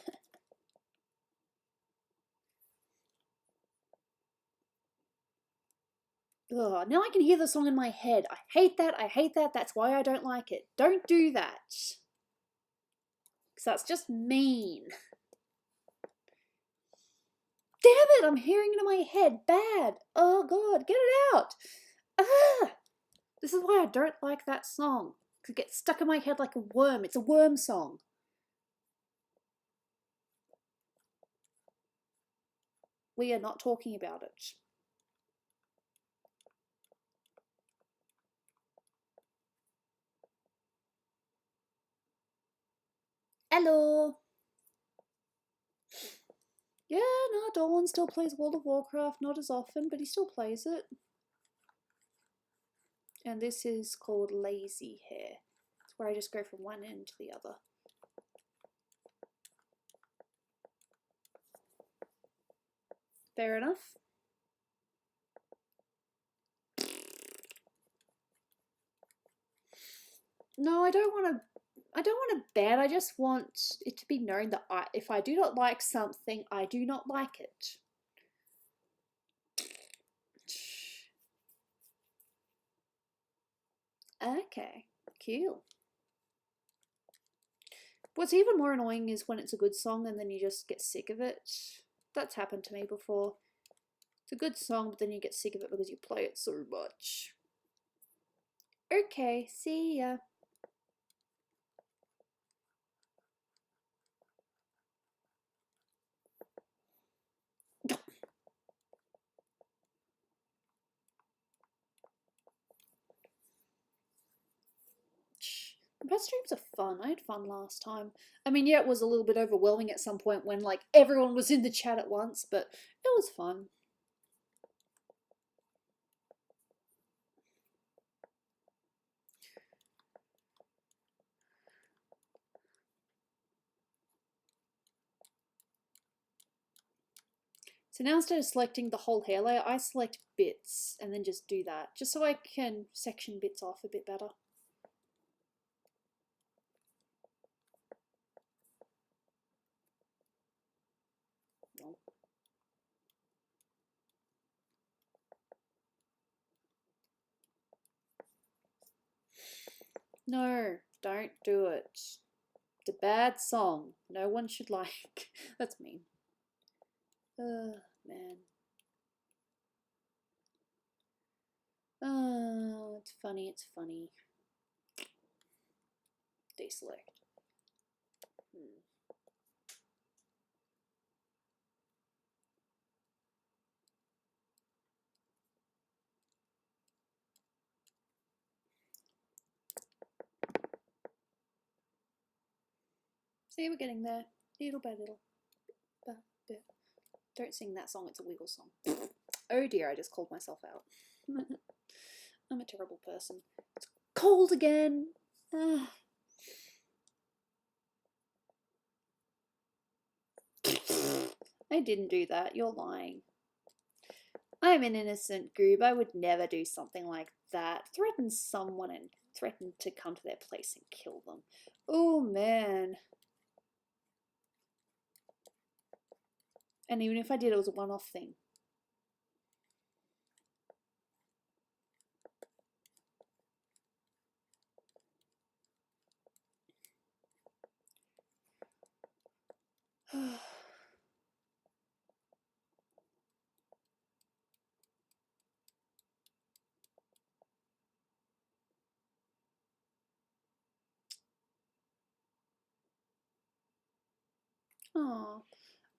Speaker 1: Ugh, now I can hear the song in my head. I hate that, I hate that, that's why I don't like it. Don't do that. Because that's just mean. Damn it, I'm hearing it in my head. Bad. Oh god, get it out. Ah! This is why I don't like that song. It gets stuck in my head like a worm. It's a worm song. We are not talking about it. Hello. Yeah, no, Dolan still plays World of Warcraft, not as often, but he still plays it. And this is called Lazy Hair. It's where I just go from one end to the other. Fair enough. No, I don't want to ban. I just want it to be known that if I do not like something, I do not like it. Okay, cool. What's even more annoying is when it's a good song and then you just get sick of it. That's happened to me before. It's a good song, but then you get sick of it because you play it so much. Okay, see ya. Best streams are fun. I had fun last time. I mean, yeah, it was a little bit overwhelming at some point when like everyone was in the chat at once, but it was fun. So now instead of selecting the whole hair layer, I select bits and then just do that, just so I can section bits off a bit better. No, don't do it. It's a bad song. No one should like. That's mean. Man. Oh, it's funny, it's funny. Deselect. See, we're getting there. Little by little. Don't sing that song, it's a wiggle song. Oh dear, I just called myself out. I'm a terrible person. It's cold again. I didn't do that, you're lying. I'm an innocent goob. I would never do something like that. Threaten someone and threaten to come to their place and kill them. Oh man. And even if I did, it was a one-off thing. Oh,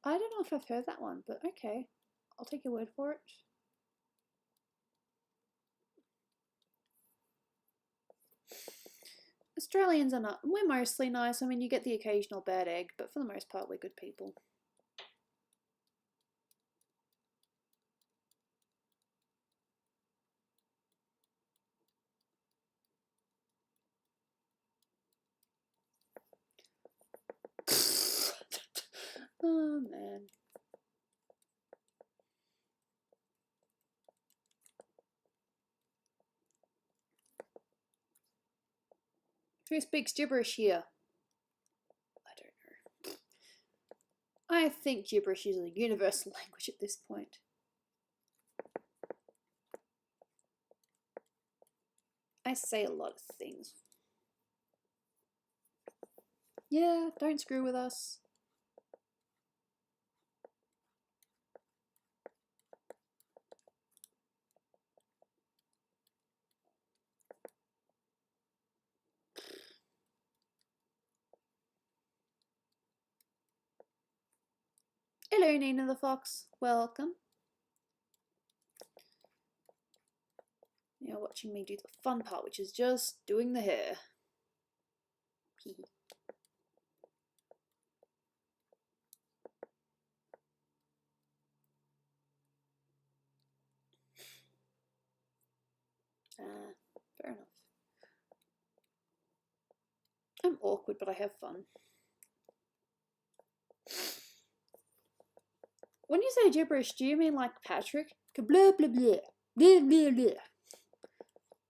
Speaker 1: I don't know if I've heard that one, but okay. I'll take your word for it. Australians are not, we're mostly nice. I mean, you get the occasional bad egg, but for the most part, we're good people. Oh, man. Who speaks gibberish here? I don't know. I think gibberish is a universal language at this point. I say a lot of things. Yeah, don't screw with us. Hello, Nina the Fox. Welcome. You're watching me do the fun part, which is just doing the hair. Fair enough. I'm awkward, but I have fun. When you say gibberish, do you mean like Patrick? Blah blah blah blah blah blah,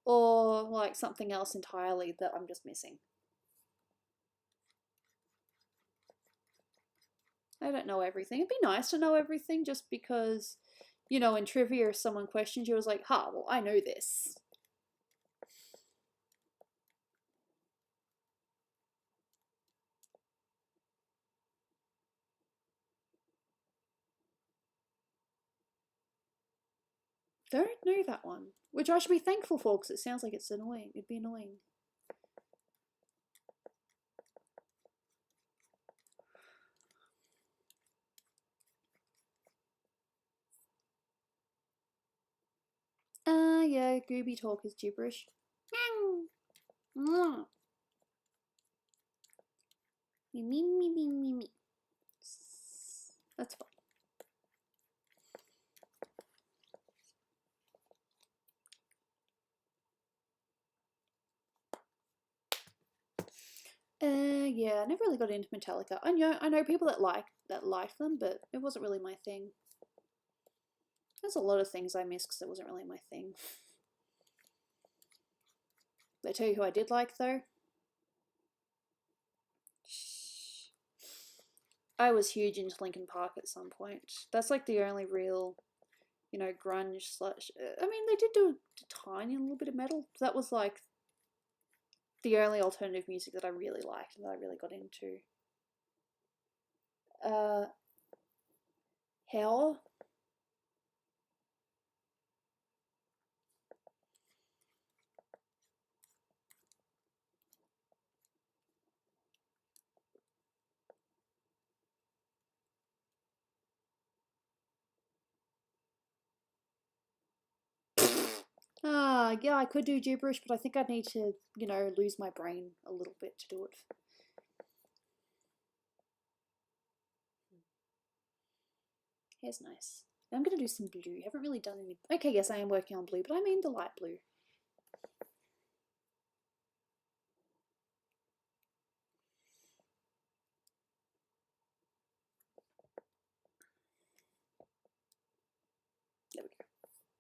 Speaker 1: or like something else entirely that I'm just missing? I don't know everything. It'd be nice to know everything, just because, you know, in trivia, if someone questions you, it was like, "Ha, well, I know this." Don't know that one, which I should be thankful for, because it sounds like it's annoying. It'd be annoying. Yeah, Gooby talk is gibberish. Me me me me me me. That's fine. Yeah, I never really got into Metallica. I know people that like them, but it wasn't really my thing. There's a lot of things I miss because it wasn't really my thing. Did I tell you who I did like though? I was huge into Linkin Park at some point. That's like the only real, you know, grunge slash. I mean, they did do a tiny little bit of metal. That was like the only alternative music that I really liked and that I really got into. Hell. Yeah, I could do gibberish, but I think I'd need to, you know, lose my brain a little bit to do it. Hair's nice. I'm gonna do some blue. Haven't really done any. Okay, yes, I am working on blue, but I mean the light blue. There we go.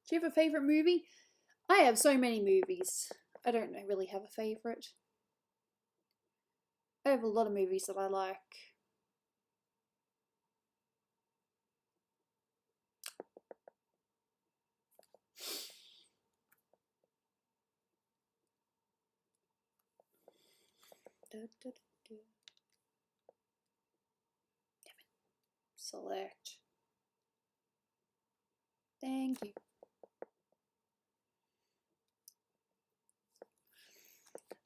Speaker 1: Do you have a favorite movie? I have so many movies. I don't really have a favorite. I have a lot of movies that I like. Select. Thank you.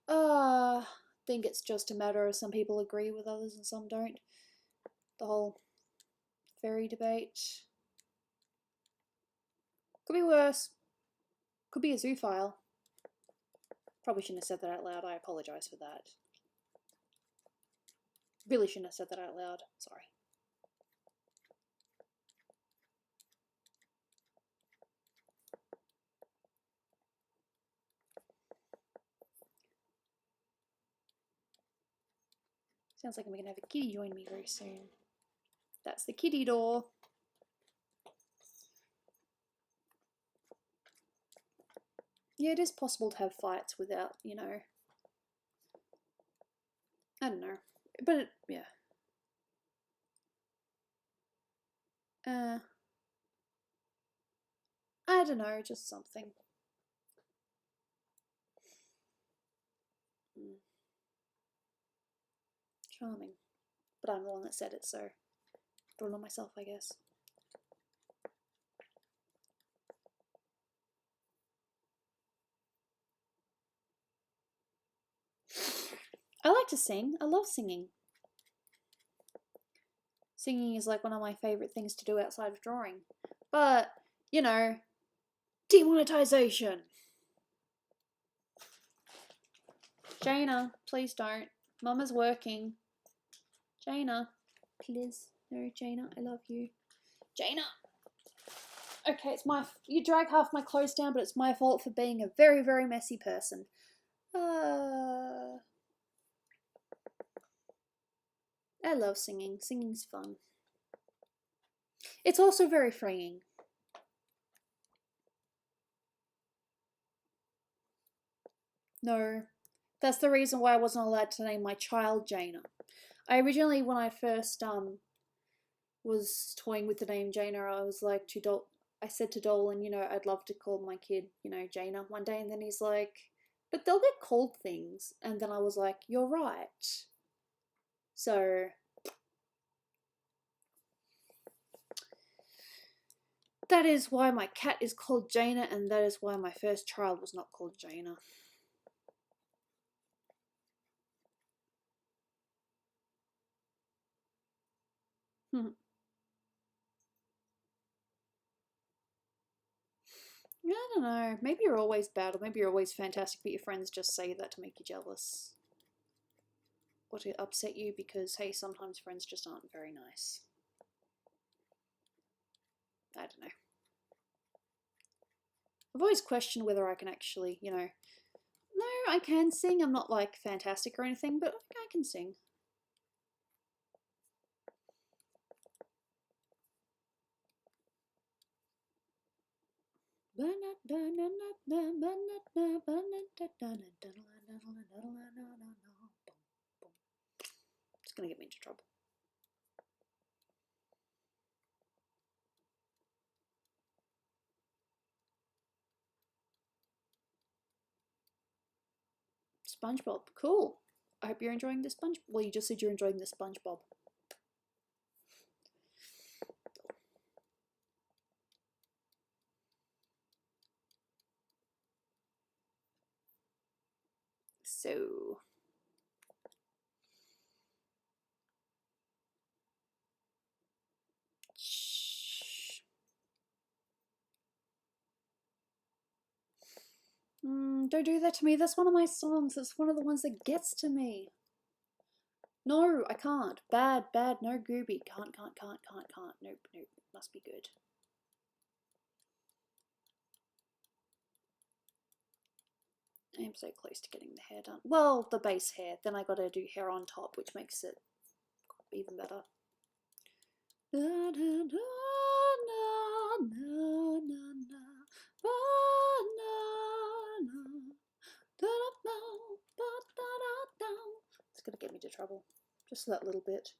Speaker 1: I think it's just a matter of some people agree with others and some don't. the whole fairy debate. Could be worse. Could be a zoophile. Probably shouldn't have said that out loud. I apologise for that. Really shouldn't have said that out loud. Sorry. Sounds like I'm going to have a kitty join me very soon. That's the kitty door. Yeah, it is possible to have fights without, you know, I don't know. But, yeah. I don't know, just something. Charming. But I'm the one that said it, so throw it on myself, I guess. I like to sing. I love singing. Singing is like one of my favourite things to do outside of drawing. But, you know, demonetization. Jaina, please don't. Mama's working. Jaina, please. No, Jaina, I love you. Jaina! Okay, it's my... You drag half my clothes down, but it's my fault for being a very, very messy person. I love singing. Singing's fun. It's also very freeing. No. That's the reason why I wasn't allowed to name my child Jaina. I originally, when I first was toying with the name Jaina, I was like I said to Dolan, you know, I'd love to call my kid, you know, Jaina one day, and then he's like, but they'll get called things. And then I was like, you're right. So that is why my cat is called Jaina, and that is why my first child was not called Jaina. I don't know. Maybe you're always bad, or maybe you're always fantastic, but your friends just say that to make you jealous. Or to upset you because, hey, sometimes friends just aren't very nice. I don't know. I've always questioned whether I can actually, you know... No, I can sing. I'm not, like, fantastic or anything, but I can sing. It's gonna get me into trouble. SpongeBob, cool. I hope you're enjoying the SpongeBob. Well, you just said you're enjoying the SpongeBob. So... Don't do that to me. That's one of my songs. It's one of the ones that gets to me. No, I can't. Bad, bad. No Gooby. Can't. Nope. Must be good. I am so close to getting the hair done. Well, the base hair. Then I gotta do hair on top, which makes it even better. It's gonna get me into trouble. Just that little bit.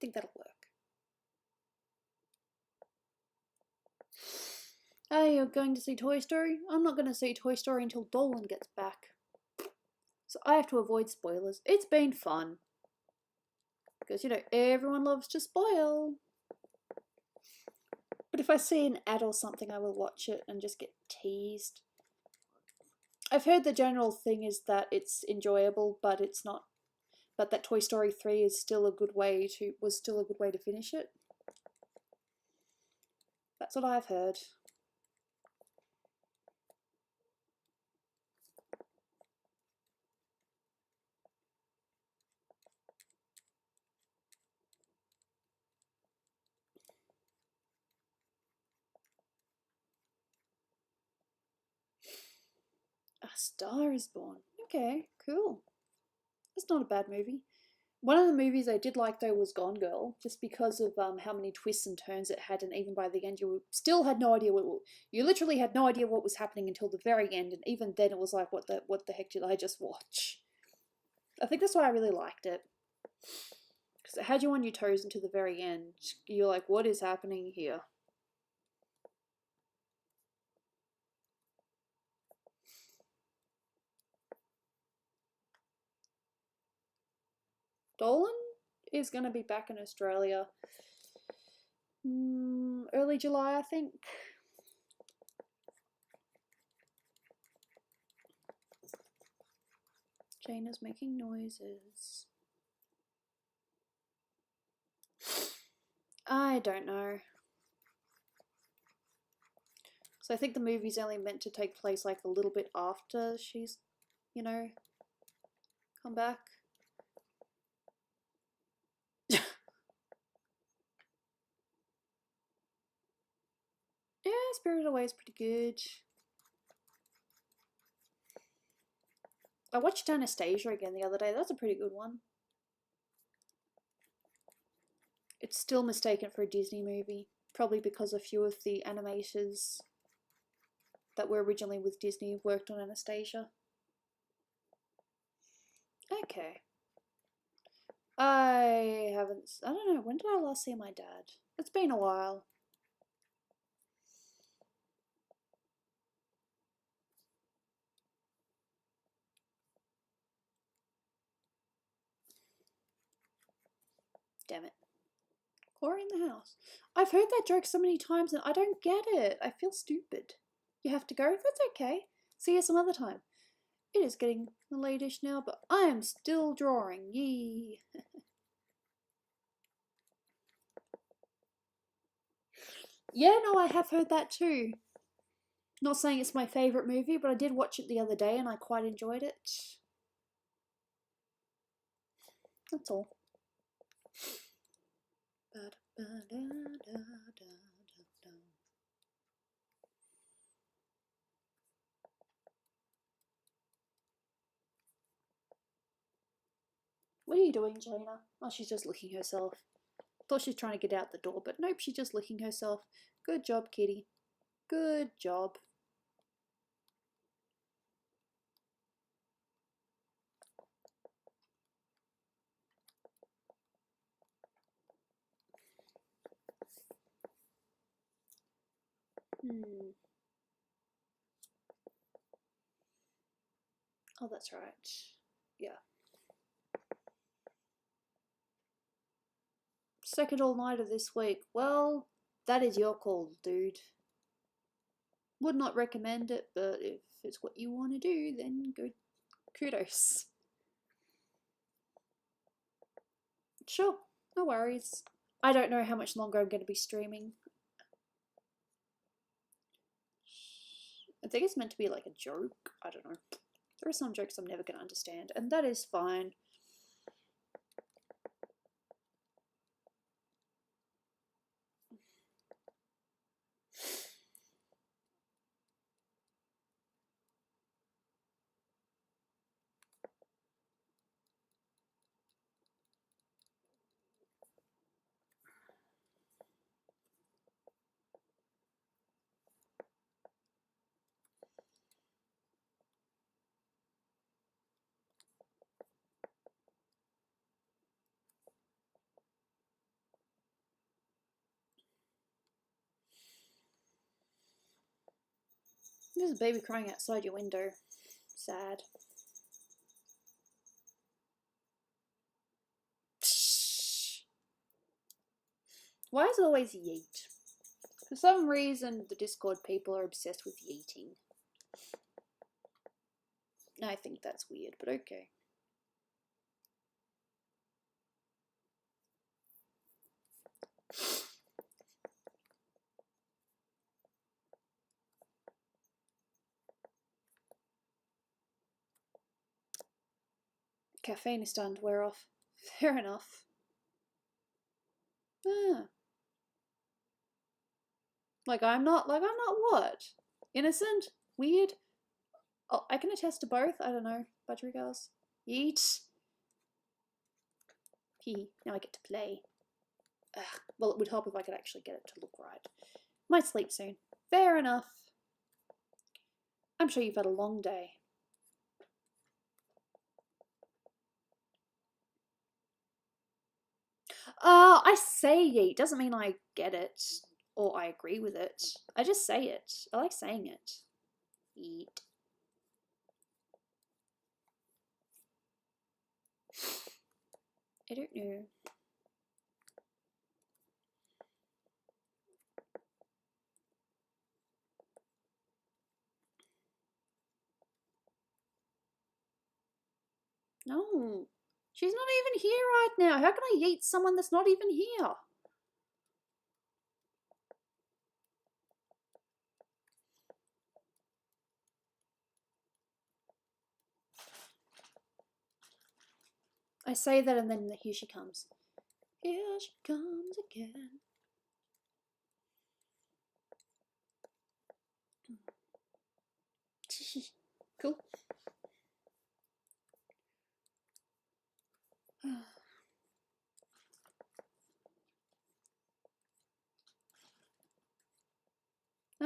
Speaker 1: think that'll work. Oh, you're going to see Toy Story? I'm not going to see Toy Story until Dolan gets back. So I have to avoid spoilers. It's been fun. Because, you know, everyone loves to spoil. But if I see an ad or something, I will watch it and just get teased. I've heard the general thing is that it's enjoyable, but it's not. But that Toy Story 3 is still a good way to finish it. That's what I've heard. A Star is Born. Okay, cool. It's not a bad movie. One of the movies I did like though was Gone Girl, just because of how many twists and turns it had, and even by the end you still had no idea you literally had no idea what was happening until the very end, and even then it was like, what the heck did I just watch? I think that's why I really liked it, because it had you on your toes until the very end. You're like, what is happening here? Dolan is going to be back in Australia early July, I think. Jane is making noises. I don't know. So I think the movie's only meant to take place like a little bit after she's, you know, come back. Yeah, Spirited Away is pretty good. I watched Anastasia again the other day. That's a pretty good one. It's still mistaken for a Disney movie, probably because a few of the animators that were originally with Disney worked on Anastasia. Okay. I don't know, when did I last see my dad? It's been a while. Damn it. Colouring the house. I've heard that joke so many times and I don't get it. I feel stupid. You have to go? That's okay. See you some other time. It is getting late-ish now, but I am still drawing. Yee. Yeah, no, I have heard that too. Not saying it's my favourite movie, but I did watch it the other day and I quite enjoyed it. That's all. What are you doing, Jaina? Oh, she's just licking herself. Thought she was trying to get out the door, but nope, she's just licking herself. Good job, kitty. Good job. Oh, that's right. Yeah. Second all-nighter this week. Well, that is your call, dude. Would not recommend it, but if it's what you want to do, then good. Kudos. Sure, no worries. I don't know how much longer I'm going to be streaming. I think it's meant to be like a joke. I don't know. There are some jokes I'm never going to understand, and that is fine. There's a baby crying outside your window. Sad. Why is it always yeet? For some reason, the Discord people are obsessed with yeeting. I think that's weird, but okay. Caffeine is starting to wear off. Fair enough. Ah. Like I'm not what? Innocent? Weird? Oh, I can attest to both. I don't know. Budgerigars. Yeet. Hee. Now I get to play. Ugh. Well, it would help if I could actually get it to look right. Might sleep soon. Fair enough. I'm sure you've had a long day. I say yeet. Doesn't mean I get it or I agree with it. I just say it. I like saying it. Yeet. I don't know. No. She's not even here right now. How can I yeet someone that's not even here? I say that and then here she comes. Here she comes again. Cool.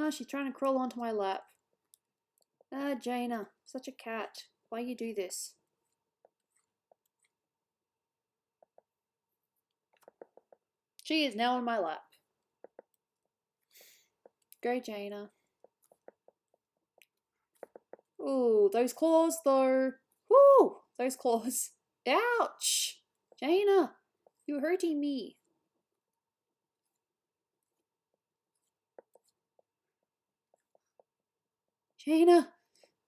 Speaker 1: Oh, she's trying to crawl onto my lap. Ah, Jaina, such a cat. Why you do this? She is now on my lap. Go, Jaina. Ooh, those claws though. Woo, those claws. Ouch! Jaina, you're hurting me. Jaina,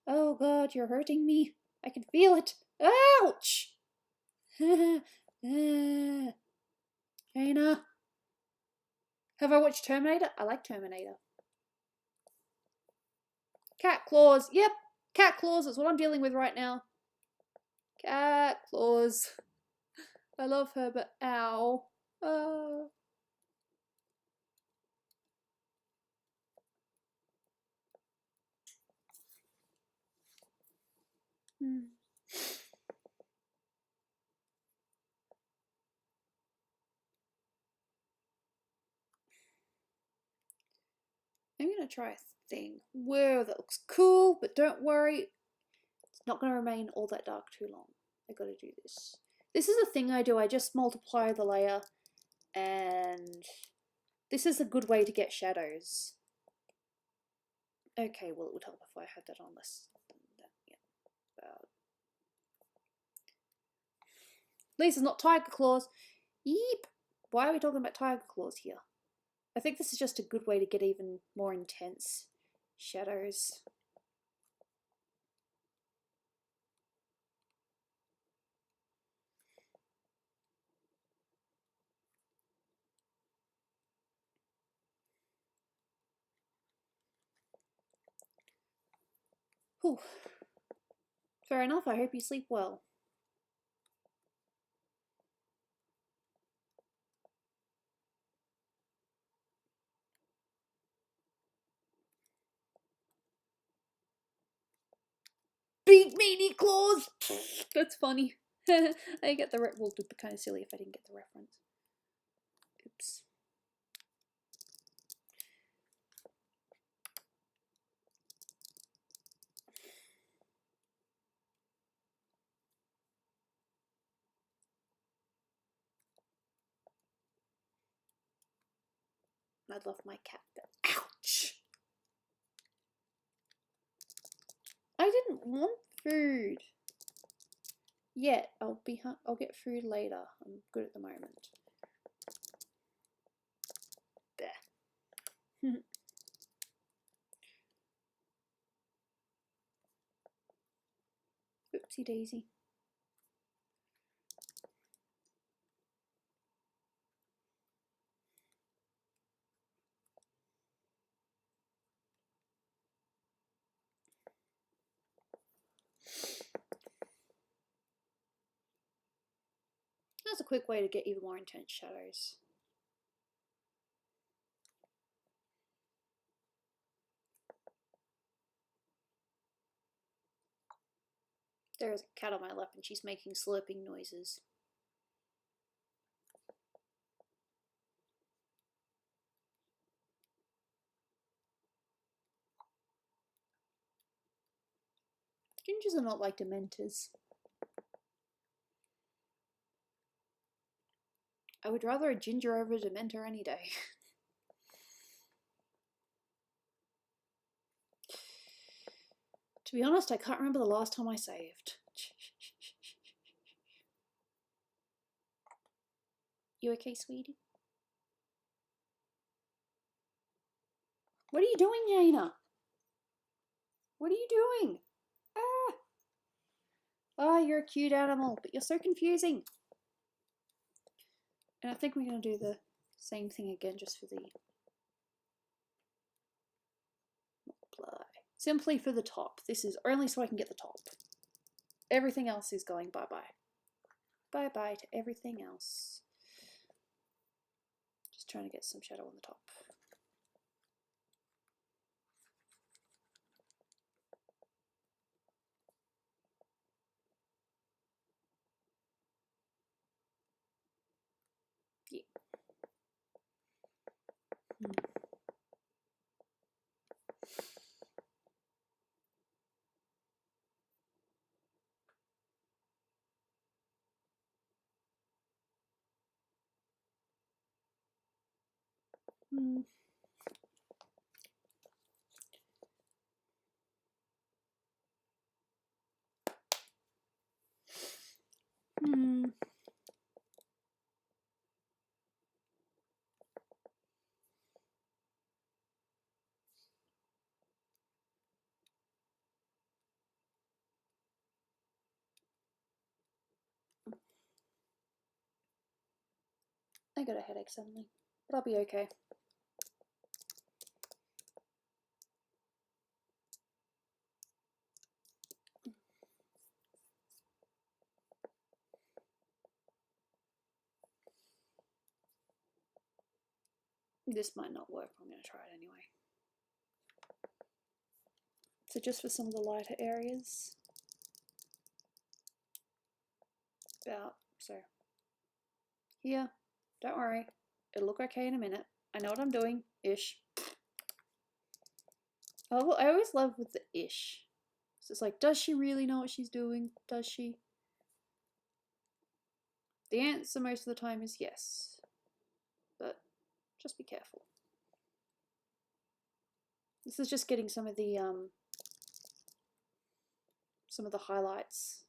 Speaker 1: oh God, you're hurting me. I can feel it. Ouch! Jaina. Have I watched Terminator? I like Terminator. Cat claws. Yep, cat claws is what I'm dealing with right now. Cat claws. I love her, but ow. I'm going to try a thing. Whoa, that looks cool, but don't worry. It's not going to remain all that dark too long. I got to do this. This is a thing I do. I just multiply the layer, and this is a good way to get shadows. Okay, well, it would help if I had that on less than that. Yeah, about. At least it's not tiger claws. Yeep. Why are we talking about tiger claws here? I think this is just a good way to get even more intense shadows. Whew. Fair enough, I hope you sleep well. Big meaty claws! That's funny. I get the well, it'd be kind of silly if I didn't get the reference. Oops. I love my cat, but ouch! I didn't want food yet. I'll get food later. I'm good at the moment. There. Oopsie daisy. That's a quick way to get even more intense shadows. There is a cat on my lap and she's making slurping noises. Gingers are not like Dementors. I would rather a ginger over a Dementor any day. To be honest, I can't remember the last time I saved. You okay, sweetie? What are you doing, Yana? What are you doing? Ah! Oh, you're a cute animal, but you're so confusing. And I think we're going to do the same thing again just for the apply. Simply for the top. This is only so I can get the top. Everything else is going bye-bye. Bye-bye to everything else. Just trying to get some shadow on the top. Yeah. Hmm. Hmm. I got a headache suddenly, but I'll be okay. This might not work, I'm going to try it anyway. So just for some of the lighter areas, about so here, don't worry, it'll look okay in a minute. I know what I'm doing, ish. Oh, I always love with the ish. So it's like, does she really know what she's doing? Does she? The answer most of the time is yes, but just be careful. This is just getting some of the highlights.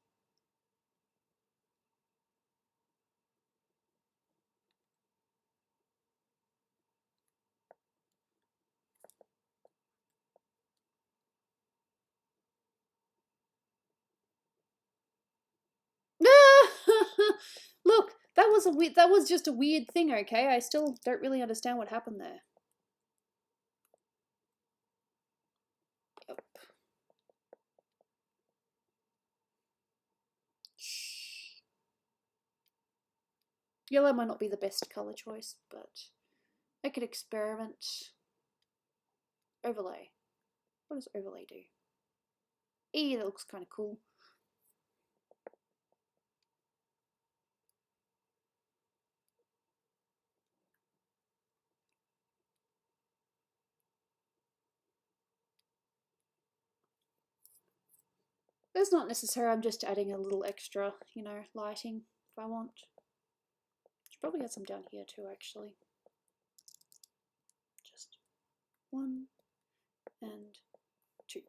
Speaker 1: Look, that was just a weird thing, okay? I still don't really understand what happened there. Yep. Yellow might not be the best color choice, but I could experiment. Overlay. What does overlay do? That looks kind of cool. That's not necessary, I'm just adding a little extra, you know, lighting if I want. Should probably get some down here too, actually. Just 1 and 2.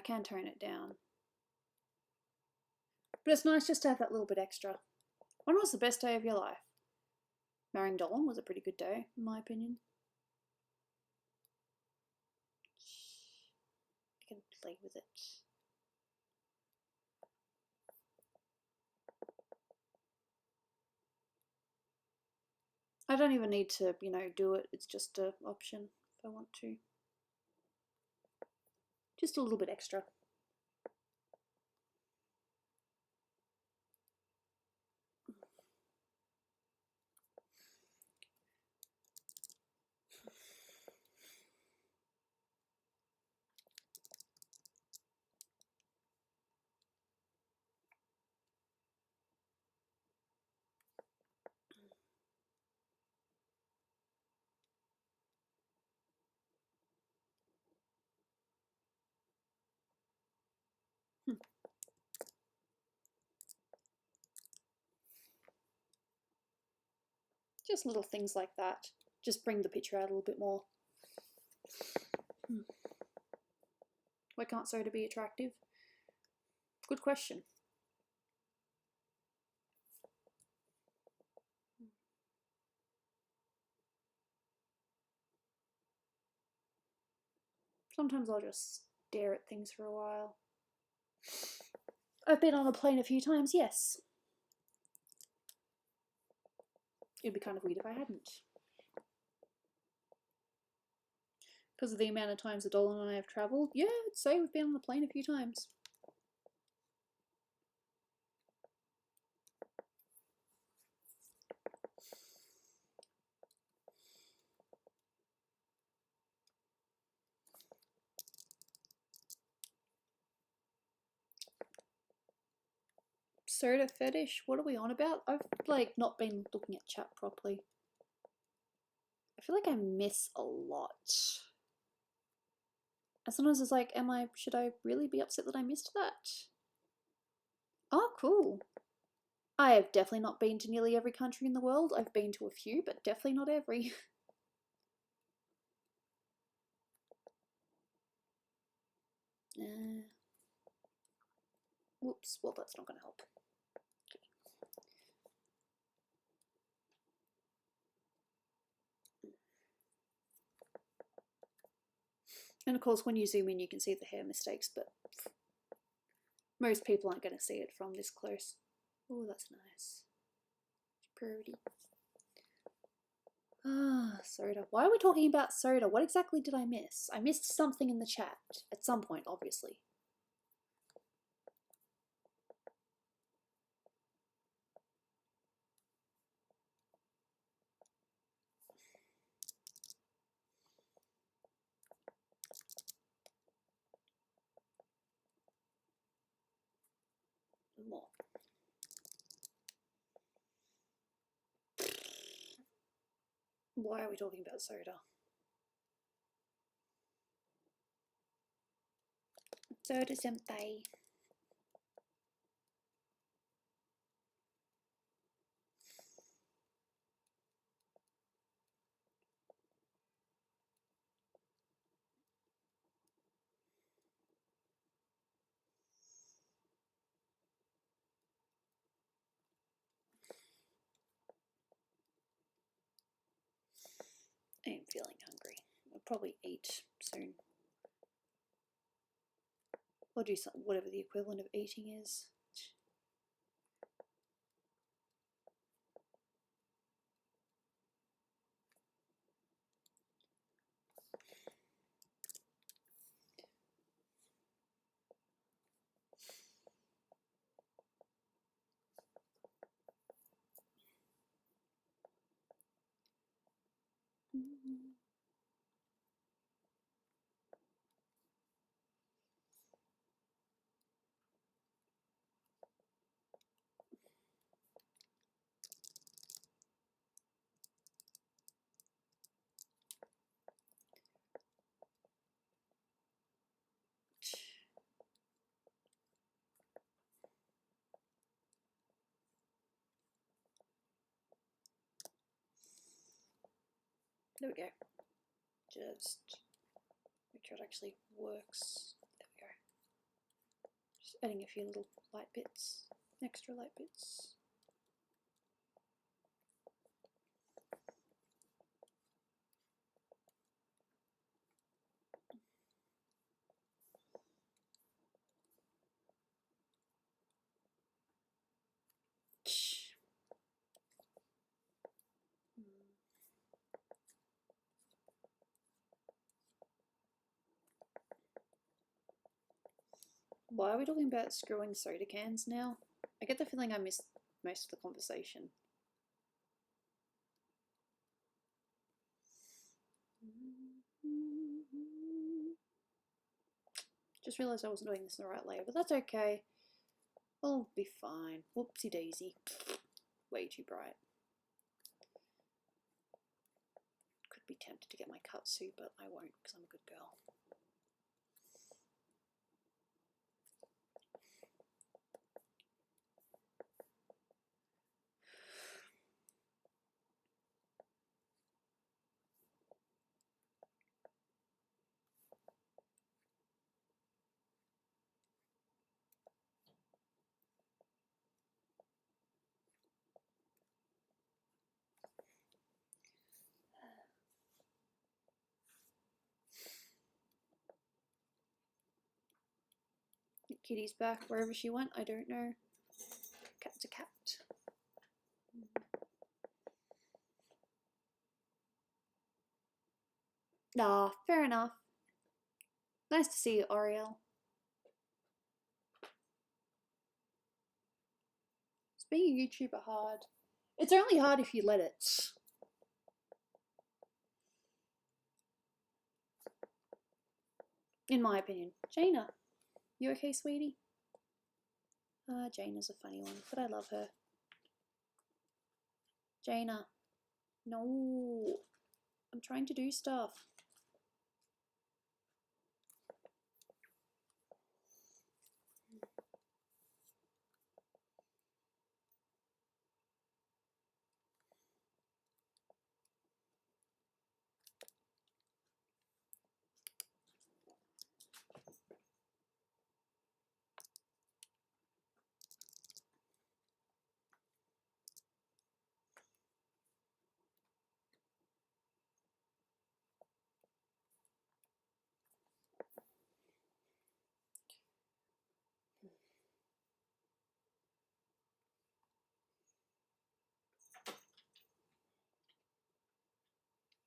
Speaker 1: can tone it down. But it's nice just to have that little bit extra. When was the best day of your life? Marrying Dolan was a pretty good day, in my opinion. I can play with it. I don't even need to, you know, do it. It's just an option if I want to. Just a little bit extra. Just little things like that. Just bring the picture out a little bit more. Why can't soda be attractive? Good question. Sometimes I'll just stare at things for a while. I've been on a plane a few times, yes. It'd be kind of weird if I hadn't. Because of the amount of times that Dolan and I have travelled, yeah, I'd say we've been on a plane a few times. Soda fetish? What are we on about? I've like not been looking at chat properly. I feel like I miss a lot. And sometimes it's like, should I really be upset that I missed that? Oh, cool. I have definitely not been to nearly every country in the world. I've been to a few, but definitely not every. Whoops, well that's not going to help. And of course when you zoom in you can see the hair mistakes, but most people aren't going to see it from this close. Oh, that's nice. Pretty. Ah, soda. Why are we talking about soda? What exactly did I miss? I missed something in the chat at some point, obviously. More. Why are we talking about soda? Soda senpai. I am feeling hungry. I'll probably eat soon. Or do something, whatever the equivalent of eating is. There we go. Just make sure it actually works. There we go. Just adding a few little light bits, extra light bits. Why are we talking about screwing soda cans now? I get the feeling I missed most of the conversation. Just realised I wasn't doing this in the right layer, but that's okay. I'll be fine. Whoopsie daisy. Way too bright. Could be tempted to get my katsu, but I won't because I'm a good girl. Kitty's back wherever she went, I don't know. Cat's a cat. Nah, fair enough. Nice to see you, Ariel. Is being a YouTuber hard? It's only hard if you let it. In my opinion. Jaina, you okay, sweetie? Jaina's a funny one, but I love her. Jaina. No. I'm trying to do stuff.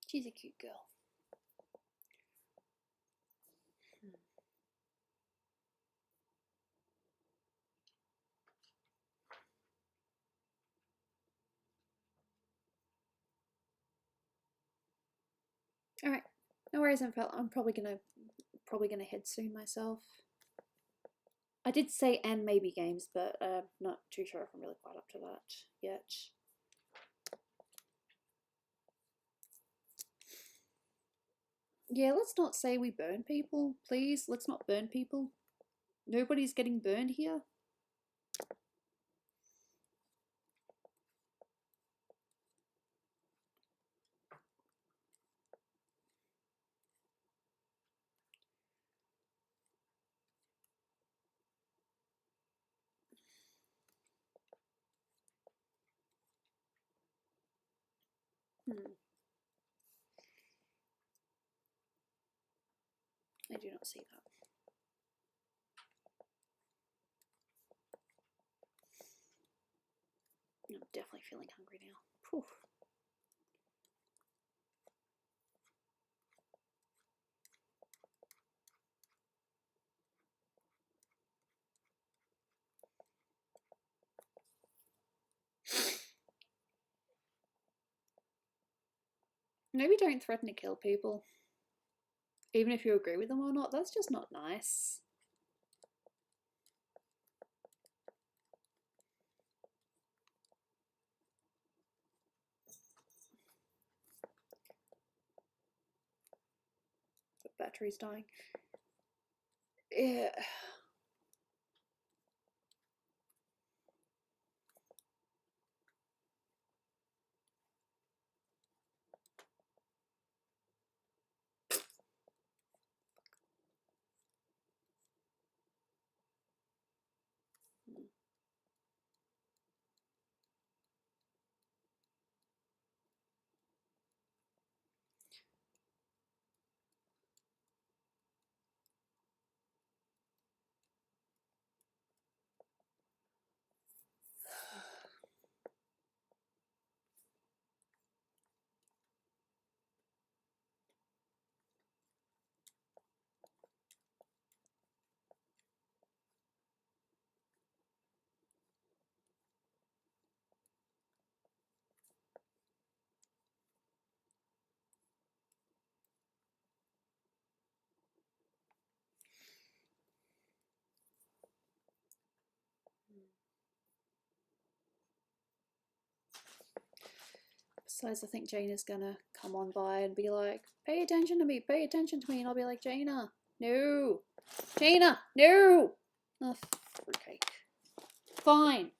Speaker 1: She's a cute girl. All right, no worries. I'm probably gonna head soon myself. I did say and maybe games, but not too sure if I'm really quite up to that yet. Yeah, let's not say we burn people, please. Let's not burn people. Nobody's getting burned here. I do not see that. I'm definitely feeling hungry now. Whew. Maybe don't threaten to kill people. Even if you agree with them or not, that's just not nice. The battery's dying. Yeah. Besides, I think Jaina's gonna come on by and be like, pay attention to me, and I'll be like, Jaina, no, Jaina, no. Oh, fruitcake. Fine.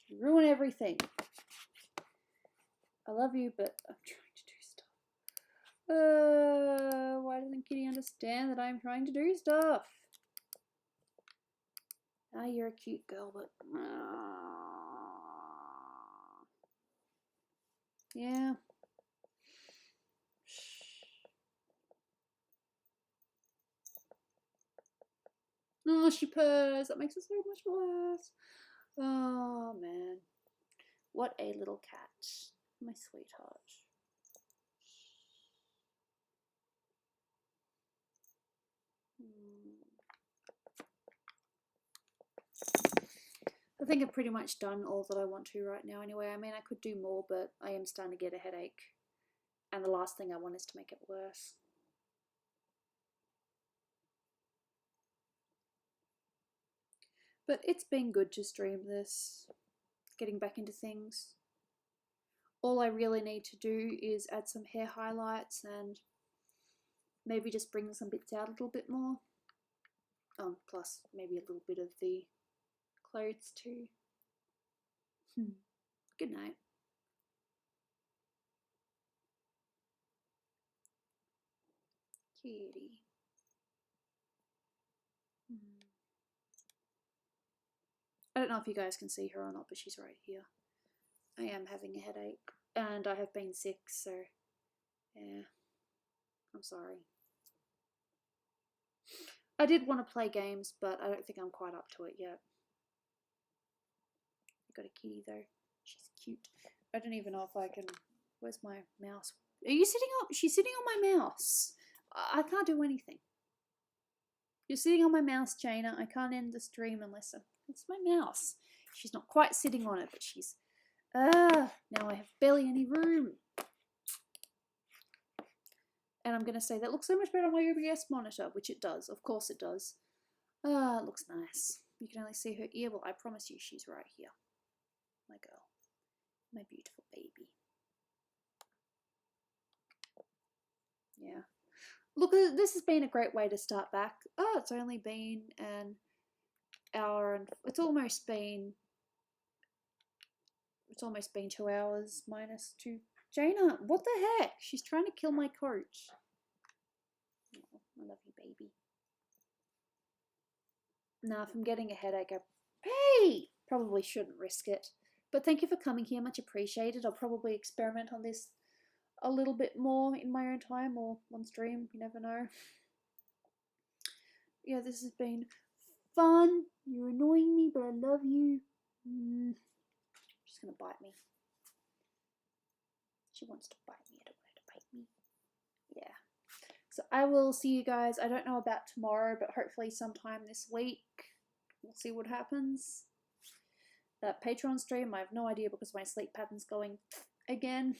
Speaker 1: You ruin everything. I love you, but I'm trying to do stuff. Why doesn't Kitty understand that I'm trying to do stuff? Ah, you're a cute girl, but yeah. Oh, she purrs. That makes it so much worse. Oh man, what a little cat, my sweetheart. I think I've pretty much done all that I want to right now anyway. I mean, I could do more, but I am starting to get a headache. And the last thing I want is to make it worse. But it's been good to stream this, getting back into things. All I really need to do is add some hair highlights and maybe just bring some bits out a little bit more. Plus maybe a little bit of the clothes too. Good night. Kitty. I don't know if you guys can see her or not, but she's right here. I am having a headache and I have been sick, so yeah, I'm sorry. I did want to play games, but I don't think I'm quite up to it yet. I got a kitty though. She's cute. I don't even know if I can. Where's my mouse? Are you sitting on? She's sitting on my mouse. I can't do anything. You're sitting on my mouse, Jaina. I can't end the stream unless it's my mouse. She's not quite sitting on it, but she's. Now I have barely any room. And I'm going to say that looks so much better on my OBS monitor, which it does. Of course it does. It looks nice. You can only see her ear. Well, I promise you she's right here. My girl. My beautiful baby. Yeah. Look, this has been a great way to start back. Oh, it's only been an hour and... It's almost been 2 hours minus 2. Jaina, what the heck? She's trying to kill my coach. Oh, I love you, baby. Now, if I'm getting a headache, hey, probably shouldn't risk it. But thank you for coming here, much appreciated. I'll probably experiment on this a little bit more in my own time or on stream, you never know. Yeah, this has been fun. You're annoying me, but I love you. She's gonna bite me. She wants to bite me. I don't want her to bite me. Yeah. So I will see you guys. I don't know about tomorrow, but hopefully sometime this week. We'll see what happens. That Patreon stream, I have no idea because my sleep pattern's going again.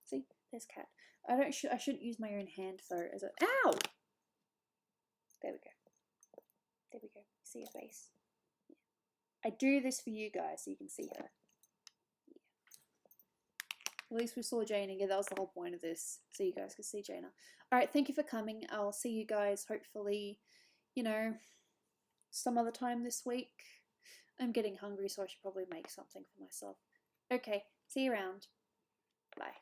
Speaker 1: See, there's cat. I shouldn't use my own hand though. As a ow. There we go. There we go. See her face. Yeah. I do this for you guys so you can see her. Yeah. At least we saw Jaina. Yeah, that was the whole point of this. So you guys can see Jaina. Alright, thank you for coming. I'll see you guys hopefully, you know, some other time this week. I'm getting hungry, so I should probably make something for myself. Okay, see you around. Bye.